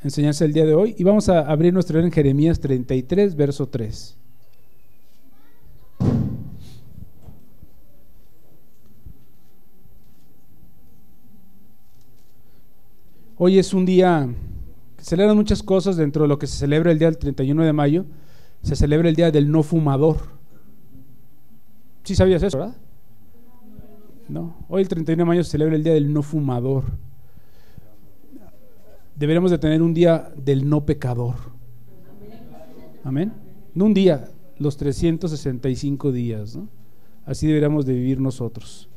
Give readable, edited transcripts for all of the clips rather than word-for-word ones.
enseñanza del día de hoy y vamos a abrir nuestro en Jeremías 33, verso 3. Hoy es un día que celebran muchas cosas. Dentro de lo que se celebra el día del 31 de mayo, se celebra el día del no fumador. ¿Sí sabías eso, verdad? No, hoy el 31 de mayo se celebra el día del no fumador. Deberíamos de tener un día del no pecador. Amén. No un día, los 365 días, ¿no? Así deberíamos de vivir nosotros.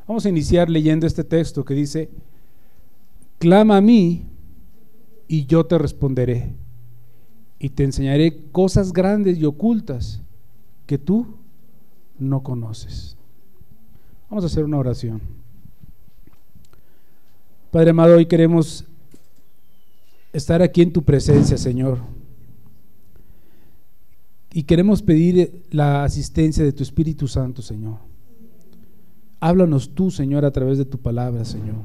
Vamos a iniciar leyendo este texto que dice: clama a mí y yo te responderé y te enseñaré cosas grandes y ocultas que tú no conoces. Vamos a hacer una oración. Padre amado, hoy queremos estar aquí en tu presencia, Señor, y queremos pedir la asistencia de tu Espíritu Santo, Señor. Háblanos tú, Señor, a través de tu palabra, Señor.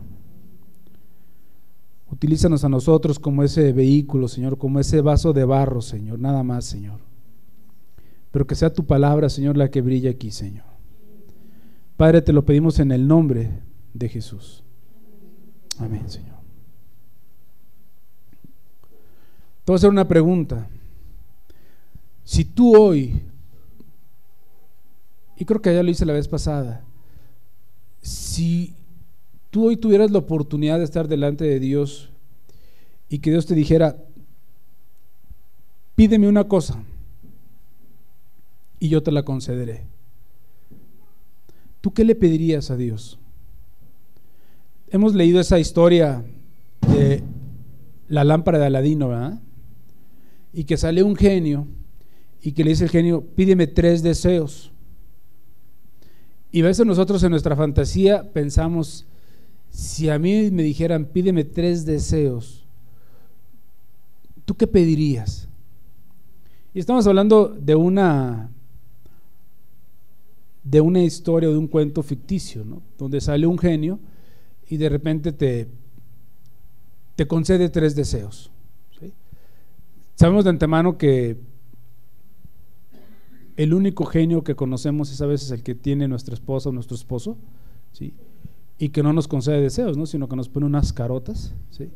Utilízanos a nosotros como ese vehículo, Señor, como ese vaso de barro, Señor, nada más, Señor. Pero que sea tu palabra, Señor, la que brille aquí, Señor. Padre, te lo pedimos en el nombre de Jesús. Amén, Señor. Te voy a hacer una pregunta. Si tú hoy, y creo que ya lo hice la vez pasada, si tú hoy tuvieras la oportunidad de estar delante de Dios y que Dios te dijera: pídeme una cosa y yo te la concederé, ¿tú qué le pedirías a Dios? Hemos leído esa historia de la lámpara de Aladino, ¿verdad? Y que sale un genio y que le dice el genio: pídeme 3 deseos. Y a veces nosotros en nuestra fantasía pensamos: si a mí me dijeran pídeme 3 deseos, ¿tú qué pedirías? Y estamos hablando de una historia o de un cuento ficticio, ¿no? Donde sale un genio y de repente te concede 3 deseos, ¿sí? Sabemos de antemano que el único genio que conocemos es a veces el que tiene nuestra esposa o nuestro esposo, ¿sí? Y que no nos concede deseos, ¿no? Sino que nos pone unas carotas, ¿sí?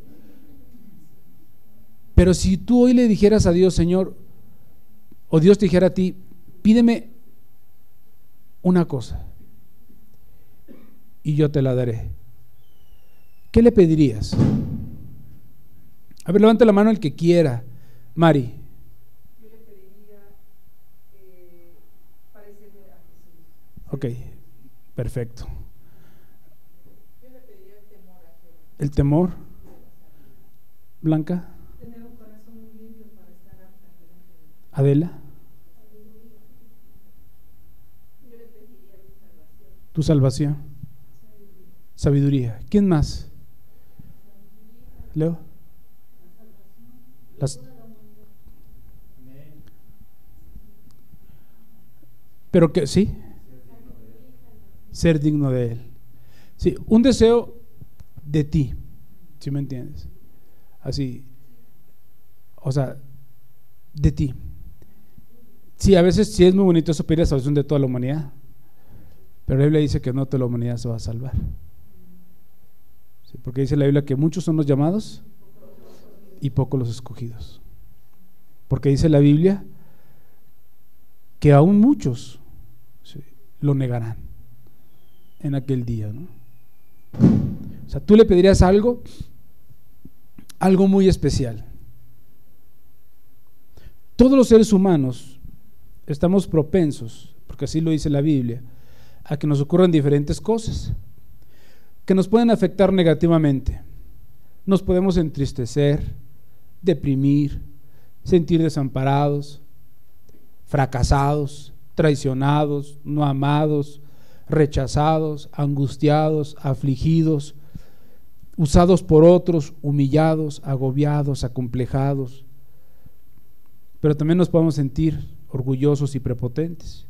Pero si tú hoy le dijeras a Dios: Señor, o Dios te dijera a ti: pídeme una cosa y yo te la daré, ¿qué le pedirías? A ver, levanta la mano el que quiera. Mari. Yo le pediría parecerme a Jesús. Ok, perfecto. Yo le pediría el temor a Jehová. ¿El temor? Blanca. Tener un corazón muy limpio para estar apta delante de Dios. Adela. Yo le pediría mi salvación. Tu salvación. Sabiduría. ¿Quién más? Leo. Pero que sí, ser digno de Él. Sí, un deseo de ti, ¿sí me entiendes? Así, o sea, de ti. Sí, a veces sí es muy bonito eso, pedir la salvación de toda la humanidad, pero la Biblia dice que no toda la humanidad se va a salvar. Sí, porque dice la Biblia que muchos son los llamados y pocos los escogidos. Porque dice la Biblia que aún muchos, sí, lo negarán en aquel día, ¿no? O sea, tú le pedirías algo muy especial. Todos los seres humanos estamos propensos, porque así lo dice la Biblia, a que nos ocurran diferentes cosas que nos pueden afectar negativamente. Nos podemos entristecer, deprimir, sentir desamparados, fracasados, traicionados, no amados, rechazados, angustiados, afligidos, usados por otros, humillados, agobiados, acomplejados. Pero también nos podemos sentir orgullosos y prepotentes,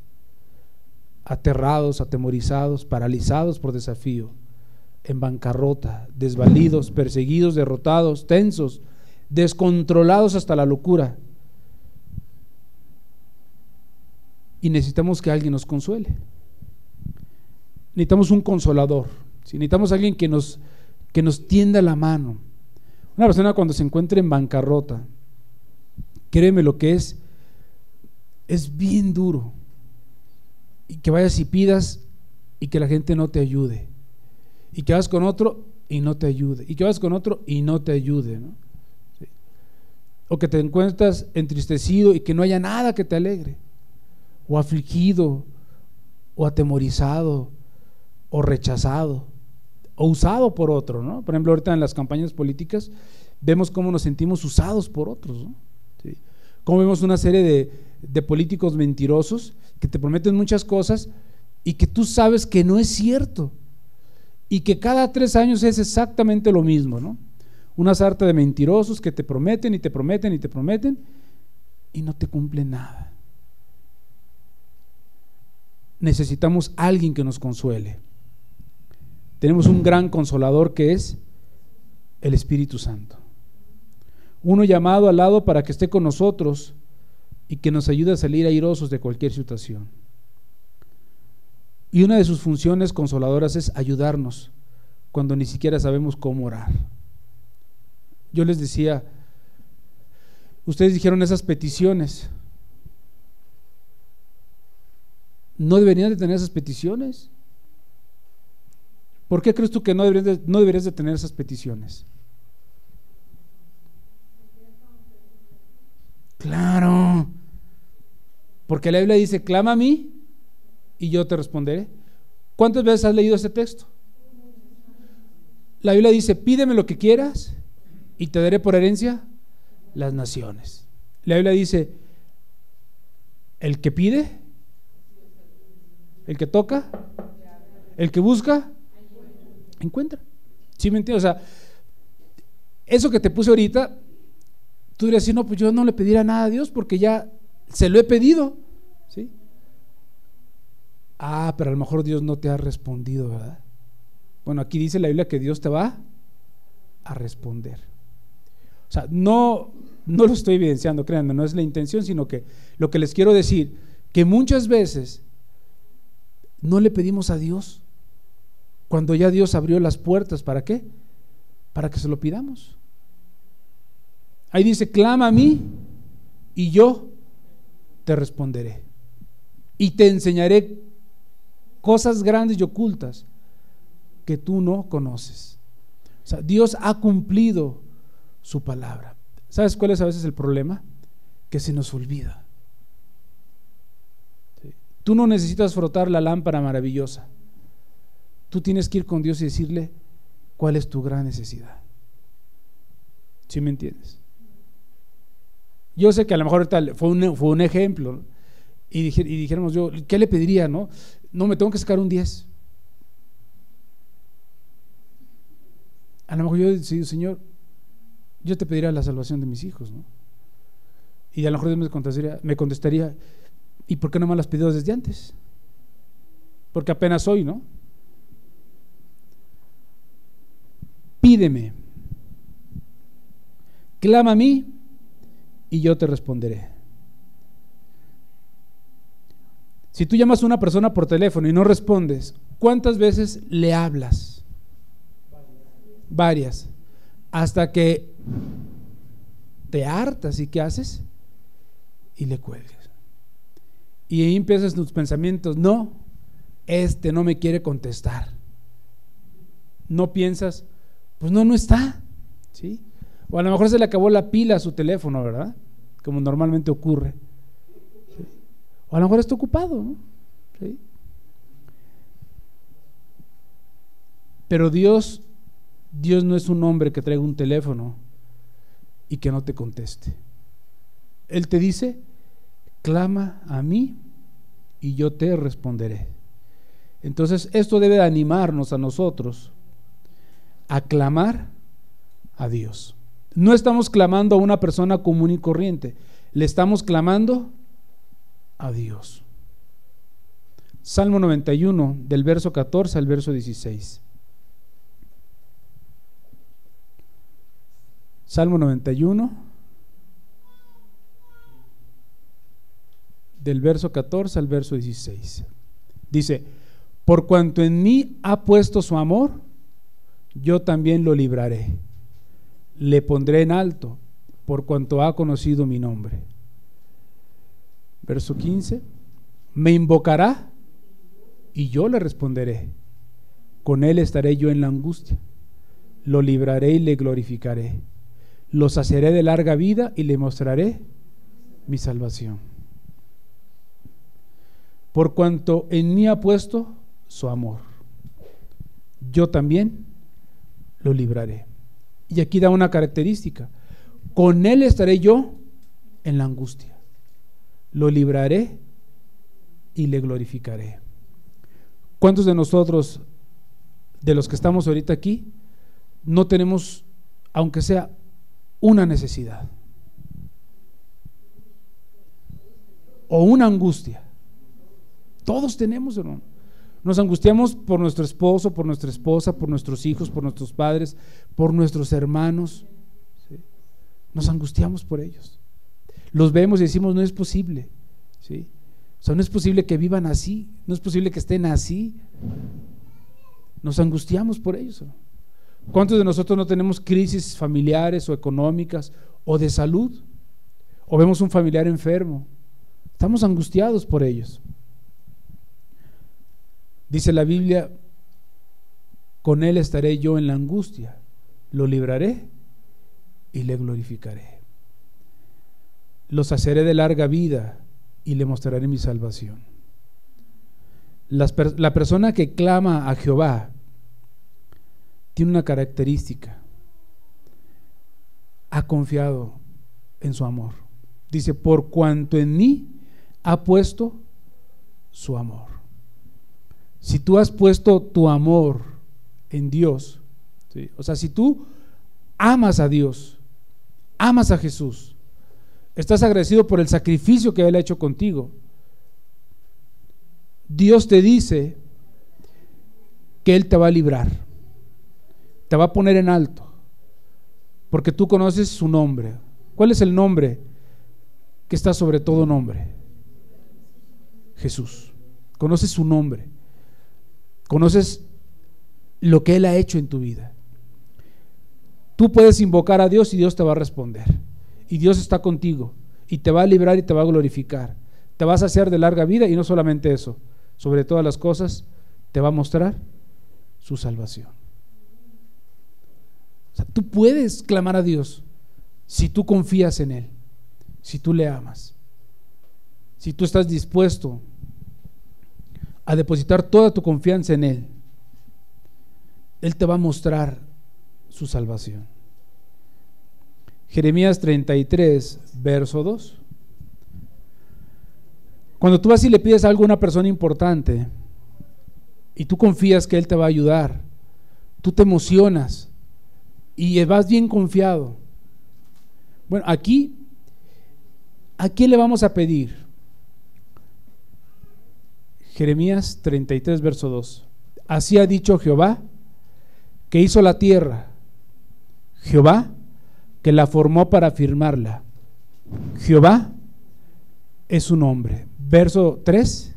aterrados, atemorizados, paralizados por desafío, en bancarrota, desvalidos, perseguidos, derrotados, tensos, descontrolados hasta la locura. Y necesitamos que alguien nos consuele. Necesitamos un consolador, ¿sí? Necesitamos alguien que nos tienda la mano. Una persona cuando se encuentre en bancarrota, créeme lo que es bien duro. Y que vayas y pidas y que la gente no te ayude. Y que vas con otro y no te ayude. Y que vas con otro y no te ayude, ¿no? ¿Sí? O que te encuentras entristecido y que no haya nada que te alegre. O afligido, o atemorizado, o rechazado, o usado por otro, ¿no? Por ejemplo, ahorita en las campañas políticas vemos cómo nos sentimos usados por otros, ¿no? ¿Sí? Cómo vemos una serie de políticos mentirosos que te prometen muchas cosas y que tú sabes que no es cierto, y que cada 3 años es exactamente lo mismo, ¿no? Una sarta de mentirosos que te prometen y te prometen y te prometen y no te cumplen nada. Necesitamos alguien que nos consuele. Tenemos un gran consolador que es el Espíritu Santo. Uno llamado al lado para que esté con nosotros y que nos ayude a salir airosos de cualquier situación. Y una de sus funciones consoladoras es ayudarnos cuando ni siquiera sabemos cómo orar. Yo les decía, ustedes dijeron esas peticiones. ¿No deberían de tener esas peticiones? ¿Por qué crees tú que no deberías de tener esas peticiones? Claro, porque la Biblia dice, clama a mí y yo te responderé. ¿Cuántas veces has leído ese texto? La Biblia dice, pídeme lo que quieras y te daré por herencia las naciones. La Biblia dice, el que pide, el que toca, el que busca, encuentra. ¿Sí me entiendes? O sea, eso que te puse ahorita, tú dirías, no, pues yo no le pediría nada a Dios porque ya se lo he pedido, ¿sí? Pero a lo mejor Dios no te ha respondido, ¿verdad? Bueno, aquí dice la Biblia que Dios te va a responder. O sea, no lo estoy evidenciando, créanme, no es la intención, sino que lo que les quiero decir, que muchas veces no le pedimos a Dios cuando ya Dios abrió las puertas. ¿Para qué? Para que se lo pidamos. Ahí dice, clama a mí y yo te responderé y te enseñaré cosas grandes y ocultas que tú no conoces. O sea, Dios ha cumplido su palabra. ¿Sabes cuál es a veces el problema? Que se nos olvida. ¿Sí? Tú no necesitas frotar la lámpara maravillosa. Tú tienes que ir con Dios y decirle cuál es tu gran necesidad. ¿Sí me entiendes? Yo sé que a lo mejor fue un ejemplo, ¿no? Y dijéramos yo, ¿qué le pediría? No, me tengo que sacar un 10. A lo mejor yo decido, Señor, yo te pediría la salvación de mis hijos, ¿no? Y a lo mejor Dios me contestaría, ¿y por qué no me las pidió desde antes? Porque apenas hoy, ¿no? Pídeme, clama a mí y yo te responderé. Si tú llamas a una persona por teléfono y no respondes, ¿cuántas veces le hablas? Varias. Hasta que te hartas. ¿Y qué haces? Y le cuelgas. Y ahí empiezas tus pensamientos, no, no me quiere contestar. No piensas, pues no está, ¿sí? O a lo mejor se le acabó la pila a su teléfono, ¿verdad? Como normalmente ocurre. ¿Sí? O a lo mejor está ocupado, ¿no? ¿Sí? Pero Dios no es un hombre que traiga un teléfono y que no te conteste. Él te dice, clama a mí y yo te responderé. Entonces esto debe animarnos a nosotros a clamar a Dios. No estamos clamando a una persona común y corriente, le estamos clamando a Dios. Salmo 91, del verso 14 al verso 16. Salmo 91, del verso 14 al verso 16. Dice: por cuanto en mí ha puesto su amor, yo también lo libraré. Le pondré en alto, por cuanto ha conocido mi nombre. Verso 15: me invocará y yo le responderé. Con él estaré yo en la angustia. Lo libraré y le glorificaré. Lo saciaré de larga vida y le mostraré mi salvación. Por cuanto en mí ha puesto su amor, yo también lo libraré. Y aquí da una característica: con él estaré yo en la angustia. Lo libraré y le glorificaré. ¿Cuántos de nosotros, de los que estamos ahorita aquí, no tenemos, aunque sea una necesidad o una angustia? Todos tenemos, hermano. Nos angustiamos por nuestro esposo, por nuestra esposa, por nuestros hijos, por nuestros padres, por nuestros hermanos, ¿sí? Nos angustiamos por ellos. Los vemos y decimos: no es posible, ¿sí? O sea, no es posible que vivan así, no es posible que estén así. Nos angustiamos por ellos, ¿no? ¿Cuántos de nosotros no tenemos crisis familiares o económicas o de salud? O vemos un familiar enfermo, estamos angustiados por ellos. Dice la Biblia: con él estaré yo en la angustia, lo libraré y le glorificaré. Lo saciaré de larga vida y le mostraré mi salvación. La persona que clama a Jehová tiene una característica: ha confiado en su amor. Dice: por cuanto en mí ha puesto su amor. Si tú has puesto tu amor en Dios, ¿sí? O sea, si tú amas a Dios, amas a Jesús, estás agradecido por el sacrificio que Él ha hecho contigo, Dios te dice que Él te va a librar, te va a poner en alto, porque tú conoces su nombre. ¿Cuál es el nombre que está sobre todo nombre? Jesús. Conoces su nombre, conoces lo que Él ha hecho en tu vida. Tú puedes invocar a Dios y Dios te va a responder, y Dios está contigo y te va a librar y te va a glorificar, te vas a hacer de larga vida, y no solamente eso, sobre todas las cosas te va a mostrar su salvación. O sea, tú puedes clamar a Dios si tú confías en Él, si tú le amas, si tú estás dispuesto a depositar toda tu confianza en Él. Él te va a mostrar su salvación. Jeremías 33, verso 2. Cuando tú vas y le pides algo a una persona importante y tú confías que Él te va a ayudar, tú te emocionas y vas bien confiado. Bueno, aquí, ¿a quién le vamos a pedir? Jeremías 33, verso 2. Así ha dicho Jehová, que hizo la tierra, Jehová, que la formó para afirmarla. Jehová es su nombre. Verso 3.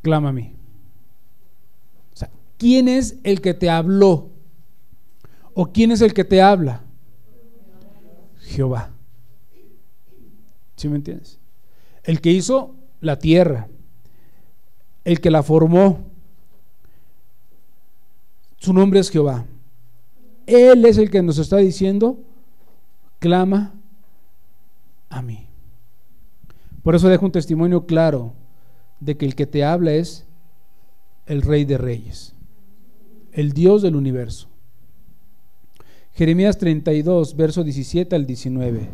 Clama a mí. O sea, ¿quién es el que te habló? ¿O quién es el que te habla? Jehová. ¿Sí me entiendes? El que hizo la tierra, el que la formó, su nombre es Jehová. Él es el que nos está diciendo: clama a mí. Por eso dejo un testimonio claro de que el que te habla es el Rey de Reyes, el Dios del universo. Jeremías 32, verso 17 al 19.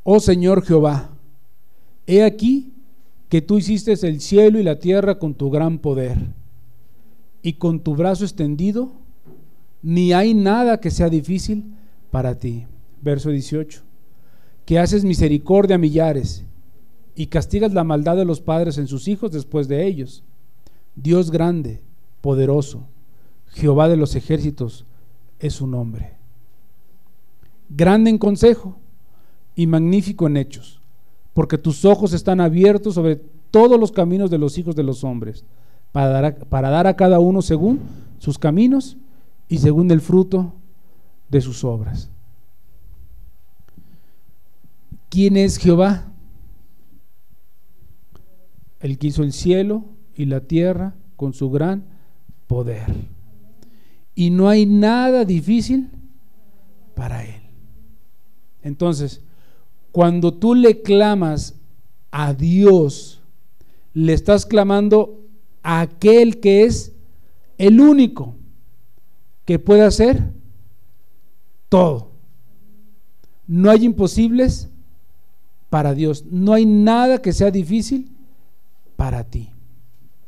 Oh Señor Jehová, he aquí que tú hiciste el cielo y la tierra con tu gran poder, y con tu brazo extendido ni hay nada que sea difícil para ti. Verso 18, que haces misericordia a millares y castigas la maldad de los padres en sus hijos después de ellos. Dios grande, poderoso, Jehová de los ejércitos es su nombre. Grande en consejo y magnífico en hechos, porque tus ojos están abiertos sobre todos los caminos de los hijos de los hombres, para dar a cada uno según sus caminos y según el fruto de sus obras. ¿Quién es Jehová? El que hizo el cielo y la tierra con su gran poder. Y no hay nada difícil para Él. Entonces, cuando tú le clamas a Dios, le estás clamando a aquel que es el único que puede hacer todo. No hay imposibles para Dios. No hay nada que sea difícil para ti.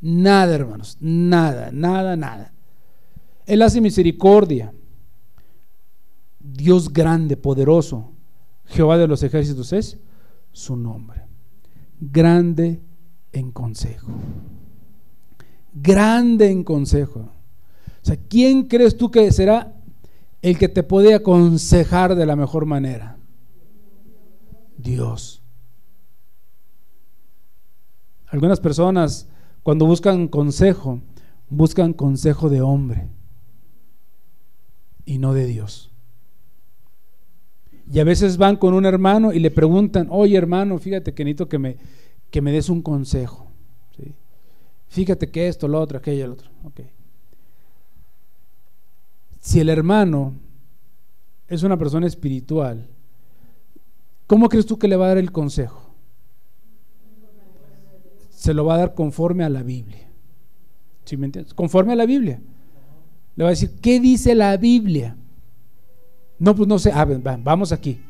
Nada, hermanos, nada, nada, nada. Él hace misericordia. Dios grande, poderoso, Jehová de los ejércitos es su nombre. Grande en consejo. Grande en consejo. O sea, ¿quién crees tú que será el que te puede aconsejar de la mejor manera? Dios. Algunas personas, cuando buscan consejo de hombre y no de Dios. Y a veces van con un hermano y le preguntan: oye, hermano, fíjate que necesito que me des un consejo, ¿sí? Fíjate que esto, lo otro, aquello, lo otro. Okay. Si el hermano es una persona espiritual, ¿cómo crees tú que le va a dar el consejo? Se lo va a dar conforme a la Biblia. ¿Sí me entiendes? Conforme a la Biblia. Le va a decir: ¿qué dice la Biblia? No, pues no sé. Vamos aquí.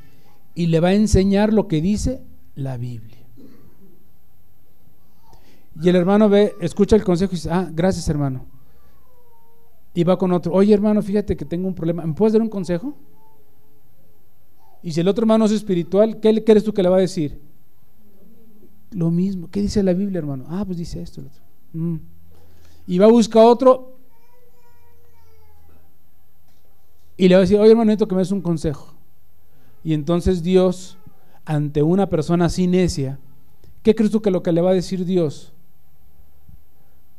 Y le va a enseñar lo que dice la Biblia. Y el hermano escucha el consejo y dice: gracias, hermano. Y va con otro: oye, hermano, fíjate que tengo un problema, ¿me puedes dar un consejo? Y si el otro hermano es espiritual, ¿qué crees tú que le va a decir? Lo mismo. ¿Qué dice la Biblia, hermano? Pues dice esto, lo otro. Y va a buscar otro y le va a decir: oye, hermano, necesito que me des un consejo. Y entonces Dios, ante una persona así necia, ¿qué crees tú que lo que le va a decir Dios?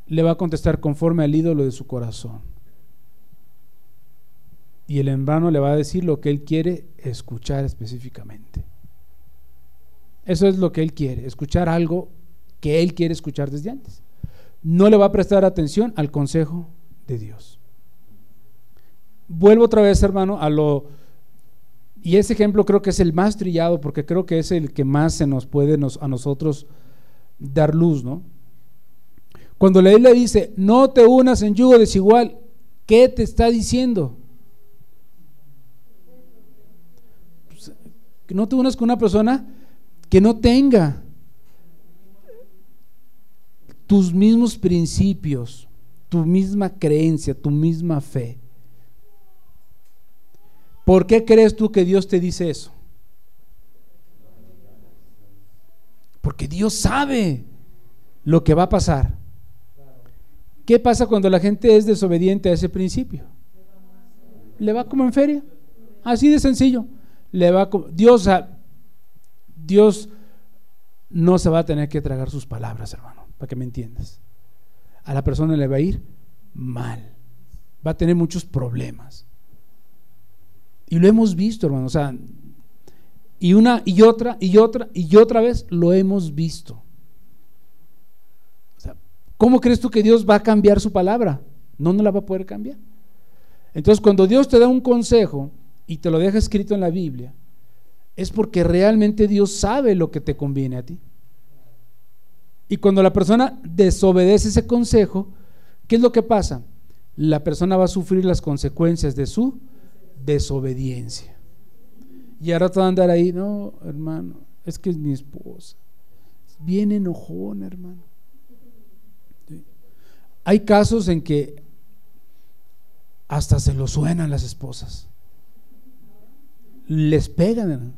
Le va a contestar conforme al ídolo de su corazón. Y el hermano le va a decir lo que él quiere escuchar específicamente. Eso es lo que él quiere, escuchar algo que él quiere escuchar desde antes. No le va a prestar atención al consejo de Dios. Vuelvo otra vez, hermano, y ese ejemplo creo que es el más trillado, porque creo que es el que más se nos puede a nosotros dar luz, ¿no? Cuando la Biblia dice: no te unas en yugo desigual, ¿qué te está diciendo? Que no te unas con una persona que no tenga tus mismos principios, tu misma creencia, tu misma fe. ¿Por qué crees tú que Dios te dice eso? Porque Dios sabe lo que va a pasar. ¿Qué pasa cuando la gente es desobediente a ese principio? Le va como en feria, así de sencillo. Dios no se va a tener que tragar sus palabras, hermano, para que me entiendas. A la persona le va a ir mal, va a tener muchos problemas. Y lo hemos visto, hermano, o sea, y una y otra y otra y otra vez lo hemos visto. O sea, ¿cómo crees tú que Dios va a cambiar su palabra? No la va a poder cambiar. Entonces, cuando Dios te da un consejo y te lo deja escrito en la Biblia, es porque realmente Dios sabe lo que te conviene a ti. Y cuando la persona desobedece ese consejo, ¿qué es lo que pasa? La persona va a sufrir las consecuencias de su desobediencia. Y ahora te va a andar ahí: no, hermano, es que es mi esposa, bien enojona, hermano. ¿Sí? Hay casos en que hasta se lo suenan las esposas, les pegan,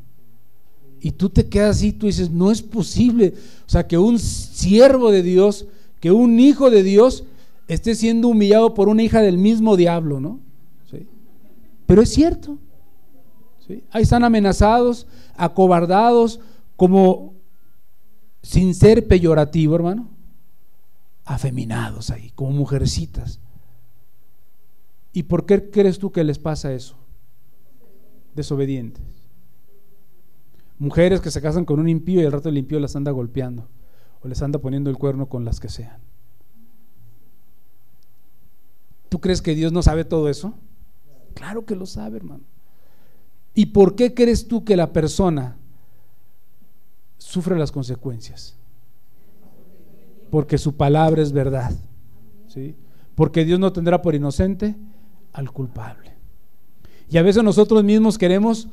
y tú te quedas así, tú dices, no es posible, o sea, que un siervo de Dios, que un hijo de Dios esté siendo humillado por una hija del mismo diablo, ¿no? ¿Sí? Pero es cierto, ¿sí? Ahí están amenazados, acobardados, como, sin ser peyorativo, hermano, afeminados ahí, como mujercitas. ¿Y por qué crees tú que les pasa eso? Desobedientes. Mujeres que se casan con un impío y al rato el impío las anda golpeando o les anda poniendo el cuerno con las que sean. ¿Tú crees que Dios no sabe todo eso? Claro que lo sabe, hermano. ¿Y por qué crees tú que la persona sufre las consecuencias? Porque su palabra es verdad, ¿sí? Porque Dios no tendrá por inocente al culpable. Y a veces nosotros mismos queremos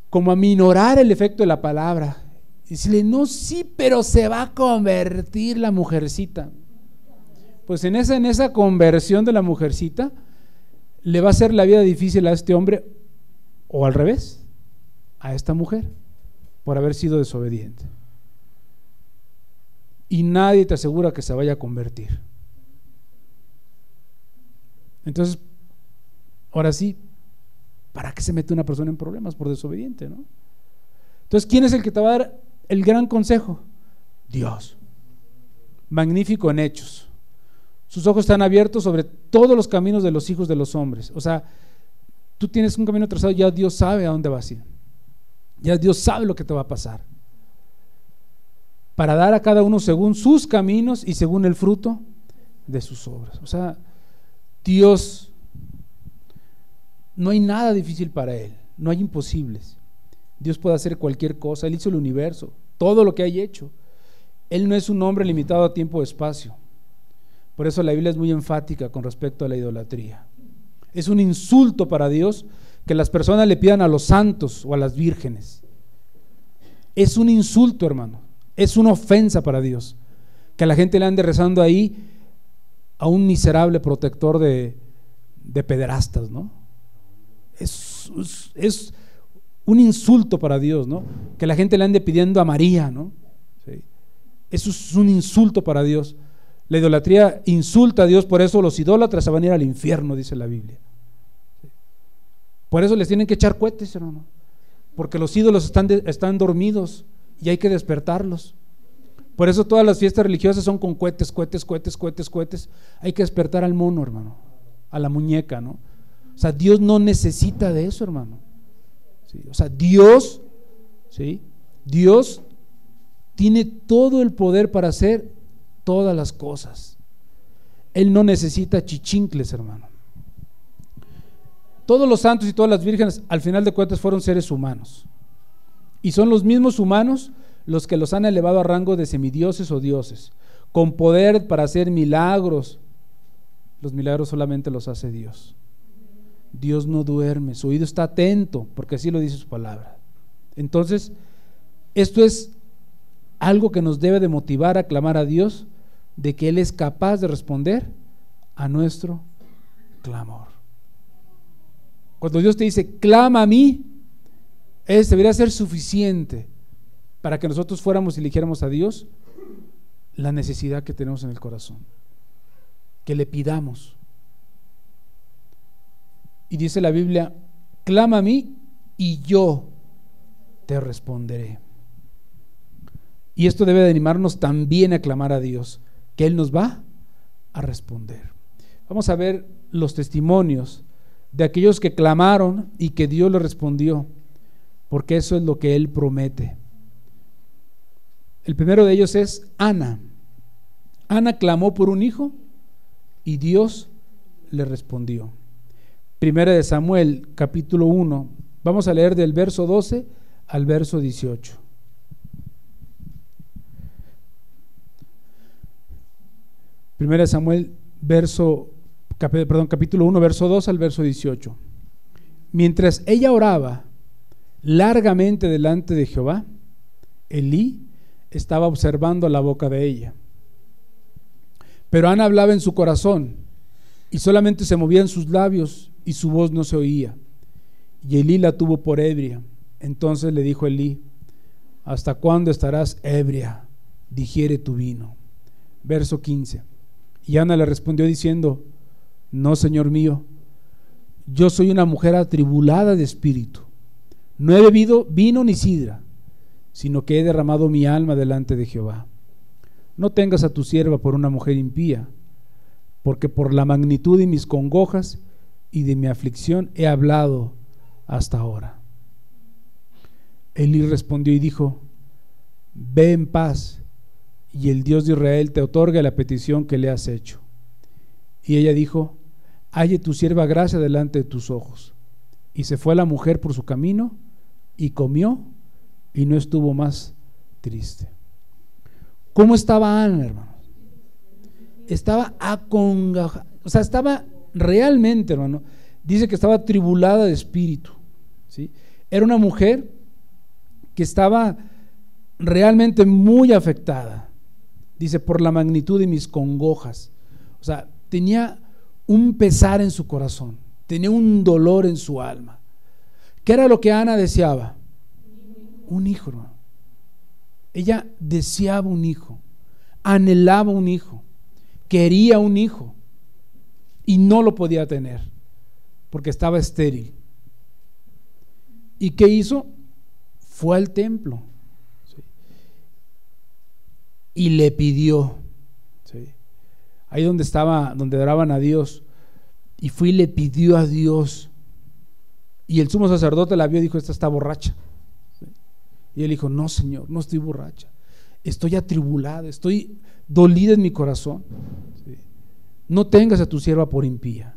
como aminorar el efecto de la palabra y decirle, no, sí, pero se va a convertir la mujercita. Pues en esa conversión de la mujercita le va a hacer la vida difícil a este hombre, o al revés, a esta mujer, por haber sido desobediente. Y nadie te asegura que se vaya a convertir. Entonces, ahora sí, ¿para qué se mete una persona en problemas por desobediente, no? Entonces, ¿quién es el que te va a dar el gran consejo? Dios. Magnífico en hechos. Sus ojos están abiertos sobre todos los caminos de los hijos de los hombres. O sea, tú tienes un camino trazado, ya Dios sabe a dónde vas a ir. Ya Dios sabe lo que te va a pasar. Para dar a cada uno según sus caminos y según el fruto de sus obras. O sea, Dios, no hay nada difícil para Él, no hay imposibles. Dios puede hacer cualquier cosa. Él hizo el universo, todo lo que hay hecho. Él no es un hombre limitado a tiempo o espacio. Por eso la Biblia es muy enfática con respecto a la idolatría. Es un insulto para Dios que las personas le pidan a los santos o a las vírgenes. Es un insulto, hermano. Es una ofensa para Dios que la gente le ande rezando ahí a un miserable protector de pederastas, ¿no? Es un insulto para Dios, ¿no? Que la gente le ande pidiendo a María, ¿no? Sí. Eso es un insulto para Dios. La idolatría insulta a Dios, por eso los idólatras se van a ir al infierno, dice la Biblia. Sí. Por eso les tienen que echar cohetes, hermano, porque los ídolos están dormidos y hay que despertarlos. Por eso todas las fiestas religiosas son con cohetes, cohetes, cohetes, cohetes, cohetes. Hay que despertar al mono, hermano, a la muñeca, ¿no? O sea, Dios no necesita de eso, hermano. ¿Sí? O sea, Dios, ¿sí? Dios tiene todo el poder para hacer todas las cosas. Él no necesita chichincles, hermano. Todos los santos y todas las vírgenes, al final de cuentas, fueron seres humanos. Y son los mismos humanos los que los han elevado a rango de semidioses o dioses, con poder para hacer milagros. Los milagros solamente los hace Dios. Dios no duerme, su oído está atento, porque así lo dice su palabra. Entonces, esto es algo que nos debe de motivar a clamar a Dios, de que Él es capaz de responder a nuestro clamor. Cuando Dios te dice, clama a mí, eso debería ser suficiente para que nosotros fuéramos y le dijéramos a Dios la necesidad que tenemos en el corazón, que le pidamos. Y dice la Biblia, clama a mí y yo te responderé. Y esto debe de animarnos también a clamar a Dios, que Él nos va a responder. Vamos a ver los testimonios de aquellos que clamaron y que Dios les respondió, porque eso es lo que Él promete. El primero de ellos es Ana. Ana clamó por un hijo y Dios le respondió. Primera de Samuel, capítulo 1. Vamos a leer del verso 12 al verso 18. Primera de Samuel, capítulo 1, verso 2 al verso 18. Mientras ella oraba largamente delante de Jehová, Elí estaba observando la boca de ella. Pero Ana hablaba en su corazón y solamente se movían sus labios y su voz no se oía. Y Elí la tuvo por ebria. Entonces le dijo Elí: ¿hasta cuándo estarás ebria? Digiere tu vino. Verso 15. Y Ana le respondió diciendo: no, señor mío, yo soy una mujer atribulada de espíritu. No he bebido vino ni sidra, sino que he derramado mi alma delante de Jehová. No tengas a tu sierva por una mujer impía, porque por la magnitud de mis congojas y de mi aflicción he hablado hasta ahora. Elí respondió y dijo: ve en paz, y el Dios de Israel te otorgue la petición que le has hecho. Y ella dijo: halle tu sierva gracia delante de tus ojos. Y se fue la mujer por su camino y comió, y no estuvo más triste. ¿Cómo estaba Ana, hermano? Estaba acongojada, o sea, estaba realmente, hermano, dice que estaba atribulada de espíritu, ¿sí? Era una mujer que estaba realmente muy afectada, dice, por la magnitud de mis congojas. O sea, tenía un pesar en su corazón, tenía un dolor en su alma. ¿Qué era lo que Ana deseaba? Un hijo, hermano. Ella deseaba un hijo, anhelaba un hijo, quería un hijo y no lo podía tener porque estaba estéril. ¿Y qué hizo? Fue al templo, ¿sí? Y le pidió, ¿sí? Ahí donde estaba, donde adoraban a Dios, y fue y le pidió a Dios. Y el sumo sacerdote la vio y dijo: esta está borracha. Y él dijo: no, Señor, no estoy borracha, estoy atribulada, estoy dolida en mi corazón. ¿Sí? No tengas a tu sierva por impía.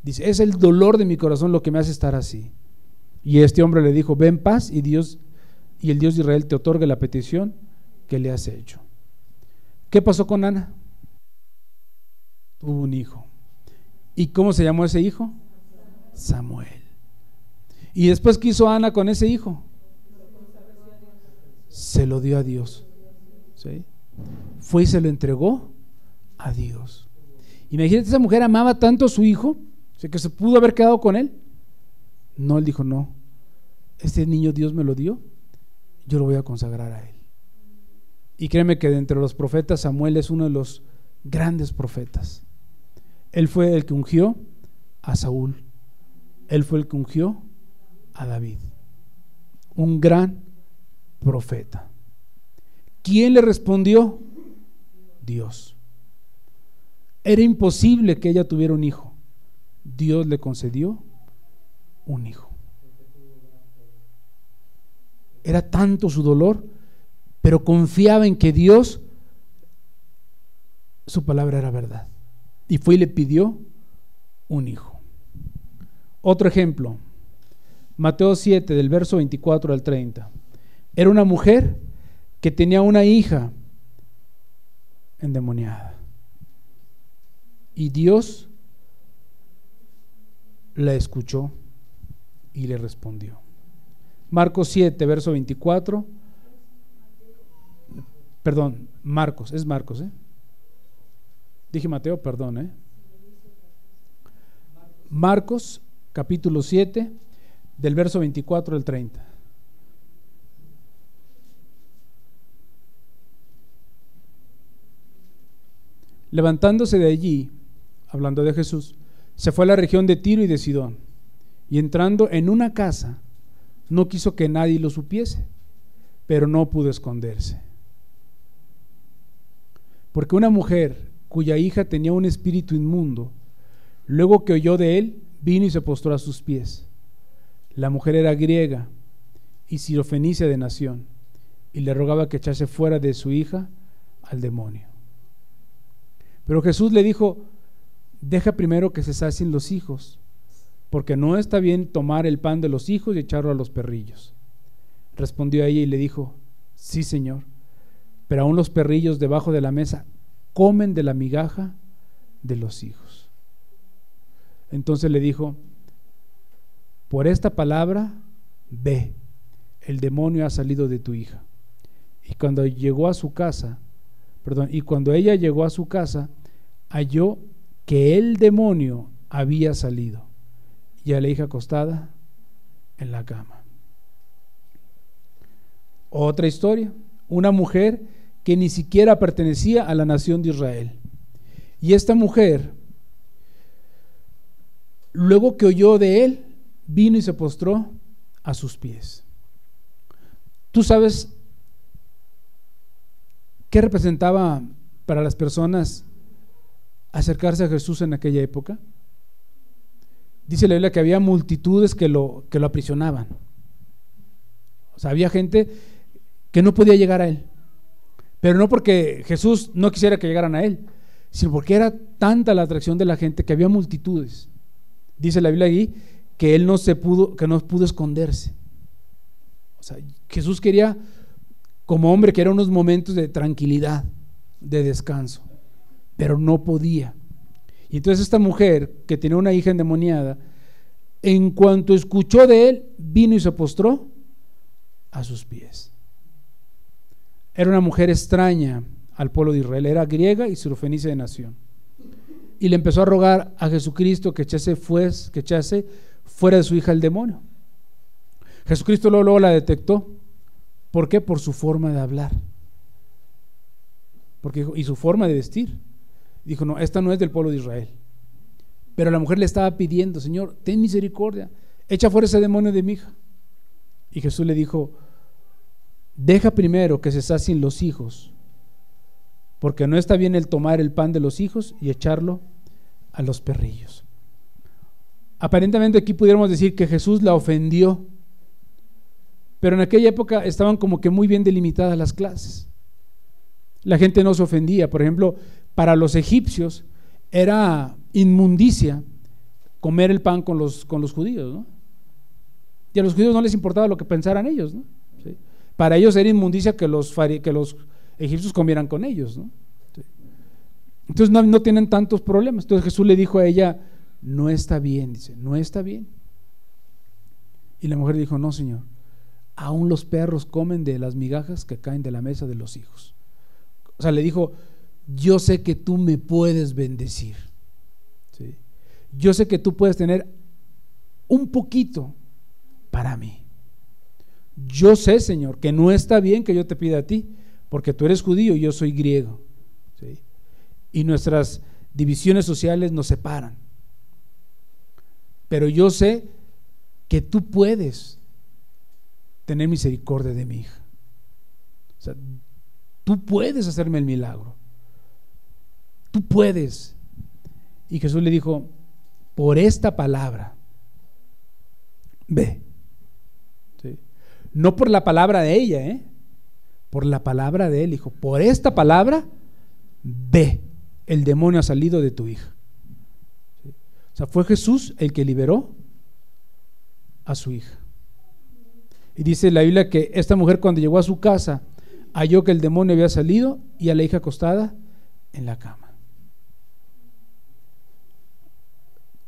Dice: es el dolor de mi corazón lo que me hace estar así. Y este hombre le dijo: ve en paz, y el Dios de Israel te otorgue la petición que le has hecho. ¿Qué pasó con Ana? Tuvo un hijo. ¿Y cómo se llamó ese hijo? Samuel. ¿Y después qué hizo Ana con ese hijo? Se lo dio a Dios, ¿sí? Fue y se lo entregó a Dios. Imagínate, esa mujer amaba tanto a su hijo, ¿sí?, que se pudo haber quedado con él. No, él dijo: no, este niño Dios me lo dio, yo lo voy a consagrar a él. Y créeme que de entre los profetas, Samuel es uno de los grandes profetas. Él fue el que ungió a Saúl, él fue el que ungió a David, un gran profeta. ¿Quién le respondió? Dios. Era imposible que ella tuviera un hijo. Dios le concedió un hijo. Era tanto su dolor, pero confiaba en que Dios, su palabra era verdad. Y fue y le pidió un hijo. Otro ejemplo, Mateo 7, del verso 24 al 30. Era una mujer que tenía una hija endemoniada, y Dios la escuchó y le respondió. Marcos 7, verso 24. Perdón, Marcos, es Marcos, dije Mateo, perdón, Marcos capítulo 7, del verso 24 al 30. Levantándose de allí, hablando de Jesús, se fue a la región de Tiro y de Sidón, y entrando en una casa, no quiso que nadie lo supiese, pero no pudo esconderse. Porque una mujer cuya hija tenía un espíritu inmundo, luego que oyó de él, vino y se postró a sus pies. La mujer era griega y sirofenicia de nación, y le rogaba que echase fuera de su hija al demonio. Pero Jesús le dijo: deja primero que se sacien los hijos, porque no está bien tomar el pan de los hijos y echarlo a los perrillos. Respondió a ella y le dijo: sí, Señor, pero aún los perrillos debajo de la mesa comen de la migaja de los hijos. Entonces le dijo: por esta palabra, ve, el demonio ha salido de tu hija. Y cuando ella llegó a su casa, halló que el demonio había salido, y a la hija acostada en la cama. Otra historia, una mujer que ni siquiera pertenecía a la nación de Israel. Y esta mujer, luego que oyó de él, vino y se postró a sus pies. ¿Tú sabes qué representaba para las personas acercarse a Jesús en aquella época? Dice la Biblia que había multitudes que lo aprisionaban. O sea, había gente que no podía llegar a él, pero no porque Jesús no quisiera que llegaran a él, sino porque era tanta la atracción de la gente que había multitudes. Dice la Biblia ahí que él no pudo esconderse. O sea, Jesús quería, como hombre, que eran unos momentos de tranquilidad, de descanso, pero no podía. Y entonces esta mujer que tenía una hija endemoniada, en cuanto escuchó de él, vino y se postró a sus pies. Era una mujer extraña al pueblo de Israel, era griega y sirofenicia de nación, y le empezó a rogar a Jesucristo que echase fuera de su hija el demonio. Jesucristo luego la detectó. ¿Por qué? Por su forma de hablar, y su forma de vestir. Dijo: no, esta no es del pueblo de Israel. Pero la mujer le estaba pidiendo: Señor, ten misericordia, echa fuera ese demonio de mi hija. Y Jesús le dijo: deja primero que se sacien los hijos, porque no está bien el tomar el pan de los hijos y echarlo a los perrillos. Aparentemente aquí pudiéramos decir que Jesús la ofendió, pero en aquella época estaban como que muy bien delimitadas las clases. La gente no se ofendía. Por ejemplo, para los egipcios era inmundicia comer el pan con los judíos, ¿no? Y a los judíos no les importaba lo que pensaran ellos, ¿no? ¿Sí? Para ellos era inmundicia que los egipcios comieran con ellos, ¿no? ¿Sí? Entonces no tienen tantos problemas. Entonces Jesús le dijo a ella: no está bien, dice, no está bien. Y la mujer dijo: no, Señor, aún los perros comen de las migajas que caen de la mesa de los hijos. O sea, le dijo: yo sé que tú me puedes bendecir, ¿sí? Yo sé que tú puedes tener un poquito para mí. Yo sé, Señor, que no está bien que yo te pida a ti, porque tú eres judío y yo soy griego, ¿sí? Y nuestras divisiones sociales nos separan, pero yo sé que tú puedes tener misericordia de mi hija. O sea, tú puedes hacerme el milagro, tú puedes. Y Jesús le dijo: por esta palabra ve. ¿Sí? No por la palabra de ella, por la palabra de él. Dijo: por esta palabra ve, el demonio ha salido de tu hija. ¿Sí? O sea, fue Jesús el que liberó a su hija. Y dice la Biblia que esta mujer, cuando llegó a su casa, halló que el demonio había salido y a la hija acostada en la cama.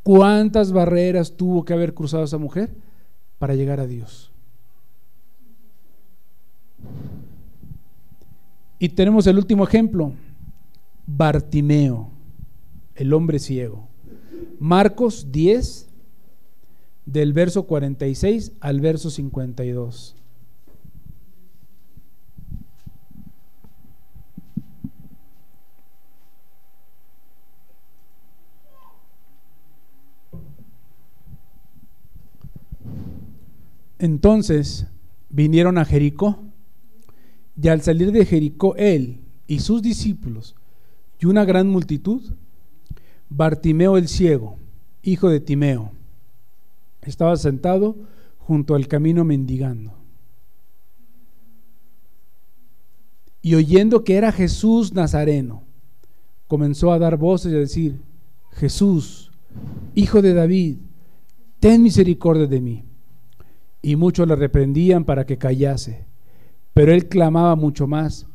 ¿Cuántas barreras tuvo que haber cruzado esa mujer para llegar a Dios? Y tenemos el último ejemplo: Bartimeo, el hombre ciego. Marcos 10, del verso 46 al verso 52. Entonces vinieron a Jericó, y al salir de Jericó él y sus discípulos y una gran multitud, Bartimeo el ciego, hijo de Timeo, estaba sentado junto al camino mendigando. Y oyendo que era Jesús Nazareno, comenzó a dar voces y a decir: Jesús, hijo de David, ten misericordia de mí. Y muchos le reprendían para que callase, pero él clamaba mucho más: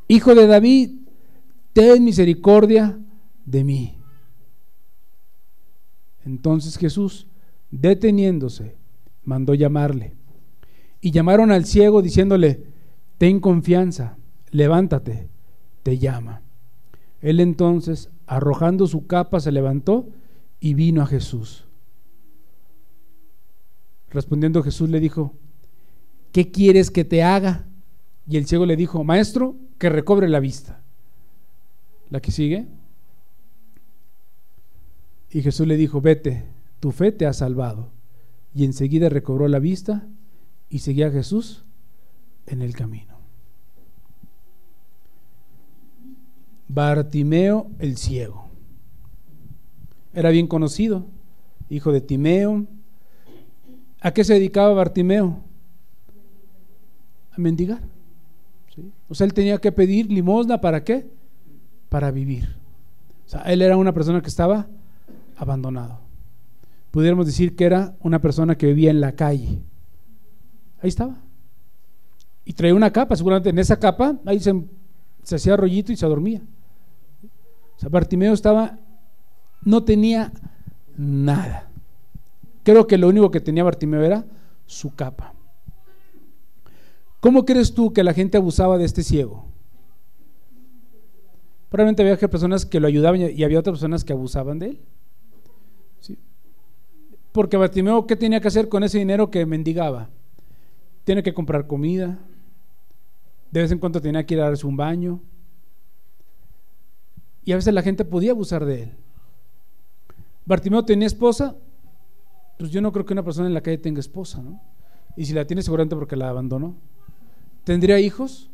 Hijo de David, ten misericordia de mí. Entonces Jesús, deteniéndose, mandó llamarle. Y llamaron al ciego diciéndole: ten confianza, levántate, te llama. Él entonces, Arrojando su capa se levantó y vino a Jesús. Respondiendo Jesús le dijo: ¿qué quieres que te haga? Y el ciego le dijo: Maestro, que recobre la vista. La que sigue. Y Jesús le dijo: vete, tu fe te ha salvado. Y enseguida recobró la vista y seguía a Jesús en el camino. Bartimeo el ciego. Era bien conocido, hijo de Timeo. ¿A qué se dedicaba Bartimeo? A mendigar. ¿Sí? O sea, él tenía que pedir limosna, ¿para qué? Para vivir. O sea, él era una persona que estaba abandonado. Pudiéramos decir que era una persona que vivía en la calle. Ahí estaba. Y traía una capa, seguramente en esa capa ahí se hacía rollito y se dormía. O sea, Bartimeo no tenía nada. Creo que lo único que tenía Bartimeo era su capa. ¿Cómo crees tú que la gente abusaba de este ciego? Probablemente había personas que lo ayudaban y había otras personas que abusaban de él. ¿Sí? Porque Bartimeo, ¿qué tenía que hacer con ese dinero que mendigaba? Tiene que comprar comida, de vez en cuando tenía que ir a darse un baño, y a veces la gente podía abusar de él. Bartimeo tenía esposa. Pues yo no creo que una persona en la calle tenga esposa, ¿no? Y si la tiene, seguramente porque la abandonó. ¿Tendría hijos?